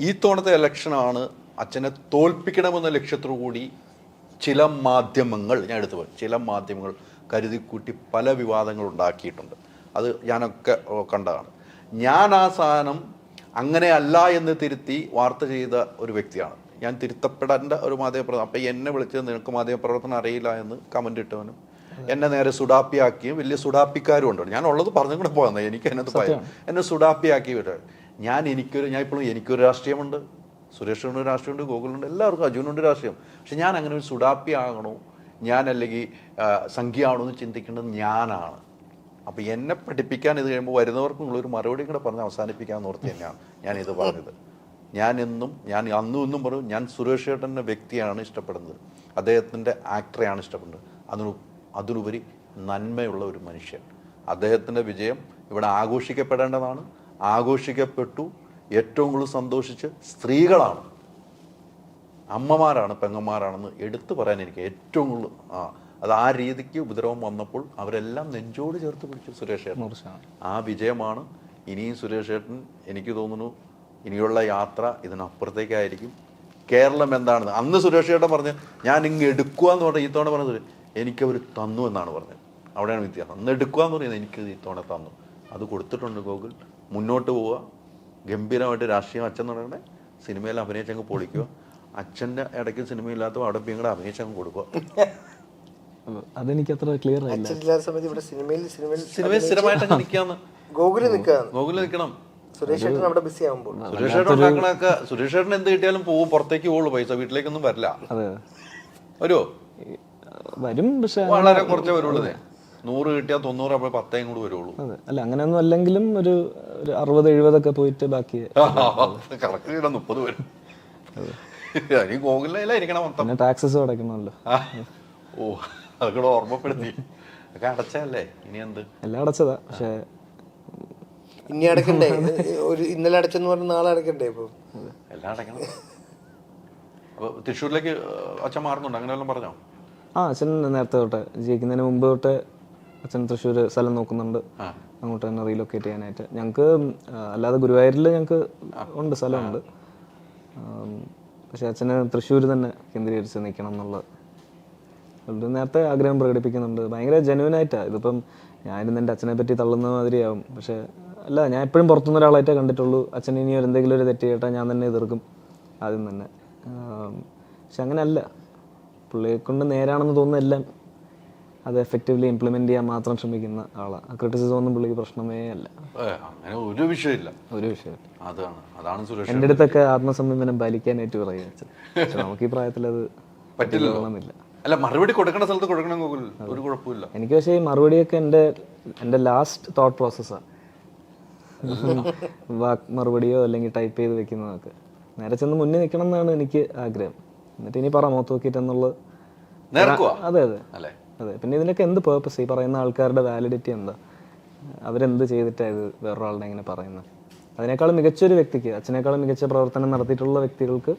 ഈ തവണത്തെ ഇലക്ഷനാണ് അച്ഛനെ തോൽപ്പിക്കണമെന്ന ലക്ഷ്യത്തോടു കൂടി ചില മാധ്യമങ്ങൾ, ഞാൻ എടുത്തു പോയി, ചില മാധ്യമങ്ങൾ കരുതിക്കൂട്ടി പല വിവാദങ്ങൾ ഉണ്ടാക്കിയിട്ടുണ്ട്. അത് ഞാനൊക്കെ കണ്ടതാണ്. ഞാൻ ആ സാധനം അങ്ങനെയല്ല എന്ന് തിരുത്തി വാർത്ത ചെയ്ത ഒരു വ്യക്തിയാണ്. ഞാൻ തിരുത്തപ്പെടേണ്ട ഒരു മാധ്യമപ്രവർത്തനം. അപ്പം എന്നെ വിളിച്ചത് നിനക്ക് മാധ്യമപ്രവർത്തനം അറിയില്ല എന്ന് കമൻ്റ് ഇട്ടവനും എന്നെ നേരെ സുഡാപ്പിയാക്കിയും വലിയ സുഡാപ്പിക്കാരും ഉണ്ട്. ഞാൻ ഉള്ളത് പറഞ്ഞും കൂടെ പോകുന്നത്, എനിക്ക് അതിനകത്ത് ഭയം. എന്നെ സുഡാപ്പിയാക്കി വരും. ഞാൻ ഇപ്പോഴും എനിക്കൊരു രാഷ്ട്രീയമുണ്ട്, സുരേഷിനുണ്ട് രാഷ്ട്രീയമുണ്ട്, ഗോകുലുണ്ട്, എല്ലാവർക്കും, അജുനുണ്ട് രാഷ്ട്രീയം. പക്ഷെ ഞാൻ അങ്ങനെ ഒരു സുഡാപ്പി ആകണോ, ഞാൻ അല്ലെങ്കിൽ സംഖ്യ ആണോ എന്ന് ചിന്തിക്കേണ്ടത് ഞാനാണ്. അപ്പോൾ എന്നെ പഠിപ്പിക്കാൻ ഇത് കഴിയുമ്പോൾ വരുന്നവർക്കും ഉള്ളൊരു മറുപടിയും കൂടെ പറഞ്ഞ് അവസാനിപ്പിക്കാമെന്ന് ഓർത്ത് തന്നെയാണ് ഞാനിത് പറഞ്ഞത്. ഞാൻ അന്നും ഇന്നും പറയും, ഞാൻ സുരേഷ് ചേട്ടൻ്റെ വ്യക്തിയാണ് ഇഷ്ടപ്പെടുന്നത്, അദ്ദേഹത്തിൻ്റെ ആക്ടറെയാണ് ഇഷ്ടപ്പെടുന്നത്. അതിനുപരി നന്മയുള്ള ഒരു മനുഷ്യൻ. അദ്ദേഹത്തിൻ്റെ വിജയം ഇവിടെ ആഘോഷിക്കപ്പെടേണ്ടതാണ്, ആഘോഷിക്കപ്പെട്ടു. ഏറ്റവും കൂടുതൽ സന്തോഷിച്ച് സ്ത്രീകളാണ്, അമ്മമാരാണ്, പെങ്ങന്മാരാണെന്ന് എടുത്തു പറയാൻ എനിക്ക് ഏറ്റവും കൂടുതൽ അത് ആ രീതിക്ക് ഉപദ്രവം വന്നപ്പോൾ അവരെല്ലാം നെഞ്ചോട് ചേർത്ത് പിടിച്ചു സുരേഷ് ചേട്ടൻ. ആ വിജയമാണ്. ഇനിയും സുരേഷ് ചേട്ടൻ, എനിക്ക് തോന്നുന്നു ഇനിയുള്ള യാത്ര ഇതിനപ്പുറത്തേക്കായിരിക്കും. കേരളം എന്താണെന്ന് അന്ന് സുരേഷ് ചേട്ടൻ പറഞ്ഞ് ഞാൻ ഇങ്ങ് എടുക്കുക എന്ന് പറഞ്ഞാൽ ഈ തവണ പറഞ്ഞത് എനിക്കവർ തന്നു എന്നാണ് പറഞ്ഞത്. അവിടെയാണ് വ്യത്യാസം. അന്ന് എടുക്കുക എന്ന് പറയുന്നത് എനിക്ക് ഈ തവണ തന്നു. അത് കൊടുത്തിട്ടുണ്ട് ഗോകുൽ. മുന്നോട്ട് പോവുക, ഗംഭീരമായിട്ട് രാഷ്ട്രീയം. അച്ഛൻ എന്ന് പറയുന്നത് സിനിമയിൽ അഭിനയിച്ചങ്ങ് പൊളിക്കുക. അച്ഛൻ്റെ ഇടയ്ക്ക് സിനിമയില്ലാത്ത അവിടെ കൂടെ അഭിനയിച്ചങ്ങ് കൊടുക്കുക.
അതെനിക്ക് അത്ര ക്ലിയർ ആയില്ല.
സിനിമയിൽ
സ്ഥിരമായിട്ട് നിൽക്കാന്ന്,
ഗോകുലിൽ
നിൽക്കണം.
സുരേഷ് ചേട്ടൻ അവിടെ ബിസി ആകുമ്പോൾ
സുരേഷ് ചേട്ടൻ ഉണ്ടാക്കണൊക്കെ, സുരേഷ് ചേട്ടൻ എന്ത് കിട്ടിയാലും പോവും, പുറത്തേക്ക് പോകുള്ളൂ, പൈസ വീട്ടിലേക്കൊന്നും വരില്ല. വരുമോ?
വരും, പക്ഷെ
വളരെ കുറച്ചേ വരുള്ളൂ. 100 കിട്ടിയാൽ 90 അപ്പോൾ 10 കൂടി വരുള്ളൂ.
അല്ല, അങ്ങനെയൊന്നും അല്ലെങ്കിലും ഒരു 60-70 പോയിട്ട് ബാക്കി
കറക്റ്റ് 30 വരും. ഇനി ഗോകുലിലായിരിക്കണം മൊത്തം.
ടാക്സസ് അടയ്ക്കണമല്ലോ.
ഓ, അതൊക്കെ ഓർമ്മപ്പെടുത്തി. അതൊക്കെ അടച്ചല്ലേ, ഇനി എന്ത്? എല്ലാം
അടച്ചതാ, പക്ഷെ
ഇനി അടക്കണ്ടേ? ഇന്നലെ അടച്ചെന്ന് പറഞ്ഞ നാളെ അടക്കണ്ടേ? ഇപ്പൊ
എല്ലാം അടയ്ക്കണം. അപ്പൊ തൃശ്ശൂരിലേക്ക് അച്ഛൻ മാറുന്നുണ്ട്, അങ്ങനെ വല്ലതും പറഞ്ഞോ?
അച്ഛൻ നേരത്തെ തൊട്ട് ജയിക്കുന്നതിന് മുമ്പ് തൊട്ട് അച്ഛൻ തൃശ്ശൂർ സ്ഥലം നോക്കുന്നുണ്ട്, അങ്ങോട്ട് തന്നെ റീലൊക്കേറ്റ് ചെയ്യാനായിട്ട്. ഞങ്ങൾക്ക് അല്ലാതെ ഗുരുവായൂരിൽ ഞങ്ങൾക്ക് ഉണ്ട്, സ്ഥലമുണ്ട്. പക്ഷെ അച്ഛന് തൃശ്ശൂർ തന്നെ കേന്ദ്രീകരിച്ച് നിൽക്കണം എന്നുള്ളത് നേരത്തെ ആഗ്രഹം പ്രകടിപ്പിക്കുന്നുണ്ട്. ഭയങ്കര ജെന്യൂനായിട്ടാണ്. ഇതിപ്പം ഞാനിന്ന് എൻ്റെ അച്ഛനെ പറ്റി തള്ളുന്ന മാതിരിയാവും, പക്ഷേ അല്ല, ഞാൻ എപ്പോഴും പുറത്തുനിന്ന് ഒരാളായിട്ടേ കണ്ടിട്ടുള്ളൂ. അച്ഛൻ ഇനി എന്തെങ്കിലും ഒരു തെറ്റ് കേട്ടാൽ ഞാൻ തന്നെ എതിർക്കും ആദ്യം തന്നെ. പക്ഷെ അങ്ങനെയല്ല, പുള്ളിയെ കൊണ്ട് നേരാണെന്ന് തോന്നുന്ന എല്ലാം അത് എഫക്റ്റീവ്ലി ഇംപ്ലിമെന്റ് ചെയ്യാൻ മാത്രം ശ്രമിക്കുന്ന ആളാണ്. ക്രിറ്റിസിസം ഒന്നും പുള്ളിക്ക് പ്രശ്നമേ അല്ല.
അങ്ങനെ ഒരു വിഷയമില്ല. അതാണ് സുരേഷ്.
എൻ്റെ അടുത്തൊക്കെ ആത്മസംയമനം പാലിക്കാനായിട്ട് പറയുക അച്ഛൻ. പക്ഷെ നമുക്ക് ഈ പ്രായത്തിൽ അത് പറ്റില്ല.
അല്ല, മറുപടി കൊടുക്കേണ്ട സ്ഥലത്ത് കൊടുക്കണം, ഒരു കുഴപ്പമില്ല
എനിക്ക്. പക്ഷേ ഈ മറുപടിയൊക്കെ എൻ്റെ ലാസ്റ്റ് തോട്ട് പ്രോസസ്സാണ്. മറുപടിയോ അല്ലെങ്കിൽ ടൈപ്പ് ചെയ്ത് വെക്കുന്നതൊക്കെ നേരെ ചെന്ന് മുന്നിൽ നിൽക്കണം എന്നാണ് എനിക്ക് ആഗ്രഹം. എന്നിട്ട് ഇനി പറ മുഖത്ത് നോക്കിയിട്ടെന്നുള്ളത്. അതെ. പിന്നെ ഇതിനൊക്കെ എന്ത് പേർപ്പസ്? ഈ പറയുന്ന ആൾക്കാരുടെ വാലിഡിറ്റി എന്താ? അവരെന്ത് ചെയ്തിട്ടാണ് ഇത് വേറൊരാളുടെ ഇങ്ങനെ പറയുന്നത്? അതിനേക്കാളും മികച്ചൊരു വ്യക്തിക്ക്, അച്ഛനേക്കാളും മികച്ച പ്രവർത്തനം നടത്തിയിട്ടുള്ള വ്യക്തികൾക്ക്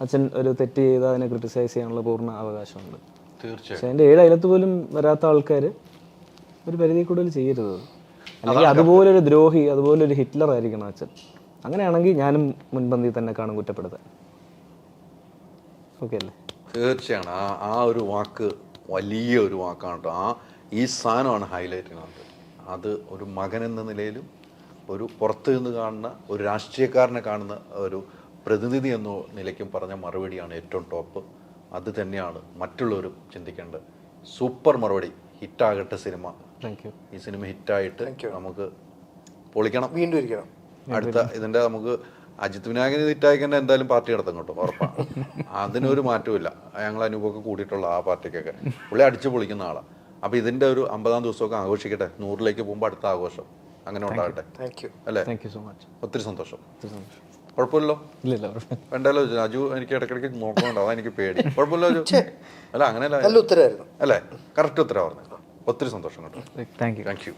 അച്ഛൻ ഒരു തെറ്റ് ചെയ്ത് അതിനെ ക്രിട്ടിസൈസ് ചെയ്യാനുള്ള പൂർണ്ണ അവകാശമുണ്ട്. പക്ഷെ അതിൻ്റെ 7 അയലത്ത് പോലും വരാത്ത ആൾക്കാർ ഒരു പരിധി കൂടുതൽ ചെയ്യരുത്. അല്ലെങ്കിൽ അതുപോലൊരു ദ്രോഹി, അതുപോലൊരു ഹിറ്റ്ലർ ആയിരിക്കണം അച്ഛൻ. അങ്ങനെയാണെങ്കിൽ ഞാനും മുൻപന്തിയിൽ തന്നെ കാണും കുറ്റപ്പെടുത്താൻ. ഓക്കെ അല്ലേ?
തീർച്ചയാണ്. ആ ഒരു വാക്ക് വലിയ ഒരു വാക്കാണ് കേട്ടോ. ഈ സാധനമാണ് ഹൈലൈറ്റ് ചെയ്യുന്നത്. അത് ഒരു മകൻ എന്ന നിലയിലും ഒരു പുറത്തു നിന്ന് കാണുന്ന ഒരു രാഷ്ട്രീയക്കാരനെ കാണുന്ന ഒരു പ്രതിനിധി എന്ന നിലയ്ക്കും പറഞ്ഞ മറുപടിയാണ് ഏറ്റവും ടോപ്പ്. അത് തന്നെയാണ് മറ്റുള്ളവരും ചിന്തിക്കേണ്ടത്. സൂപ്പർ മറുപടി. ഹിറ്റാകട്ടെ സിനിമ.
Thank you.
ഈ സിനിമ ഹിറ്റായിട്ട് നമുക്ക് പൊളിക്കണം,
വീണ്ടും ഇരിക്കണം.
അടുത്ത ഇതിൻ്റെ നമുക്ക് അജിത് വിനായകന് ഹിറ്റായിക്കന്നെ എന്തായാലും പാർട്ടി നടത്തും കേട്ടോ, ഉറപ്പാണ്. അതിനൊരു മാറ്റമില്ല. ഞങ്ങൾ അനുഭവമൊക്കെ കൂടിയിട്ടുള്ള ആ പാർട്ടിക്കൊക്കെ പുള്ളി അടിച്ചു പൊളിക്കുന്ന ആളാണ്. അപ്പോൾ ഇതിൻ്റെ ഒരു 50-ാം ദിവസമൊക്കെ ആഘോഷിക്കട്ടെ. 100-ലേക്ക് പോകുമ്പോൾ അടുത്ത ആഘോഷം അങ്ങനെ ഉണ്ടാകട്ടെ.
Thank you.
അല്ലേ?
Thank you so much.
ഒത്തിരി സന്തോഷം. കുഴപ്പമില്ലല്ലോ?
ഇല്ല
വേണ്ടല്ലോ. അജു എനിക്ക് ഇടയ്ക്കിടയ്ക്ക് നോക്കണുണ്ട്, അതാ എനിക്ക് പേടി. കുഴപ്പമില്ല അജു? അല്ല അങ്ങനെയല്ല,
നല്ല ഉത്തരമായിരുന്നു
അല്ലേ? കറക്റ്റ് ഉത്തരവാണ്. ഒത്തിരി സന്തോഷം കേട്ടോ.
Thank you.
Thank you.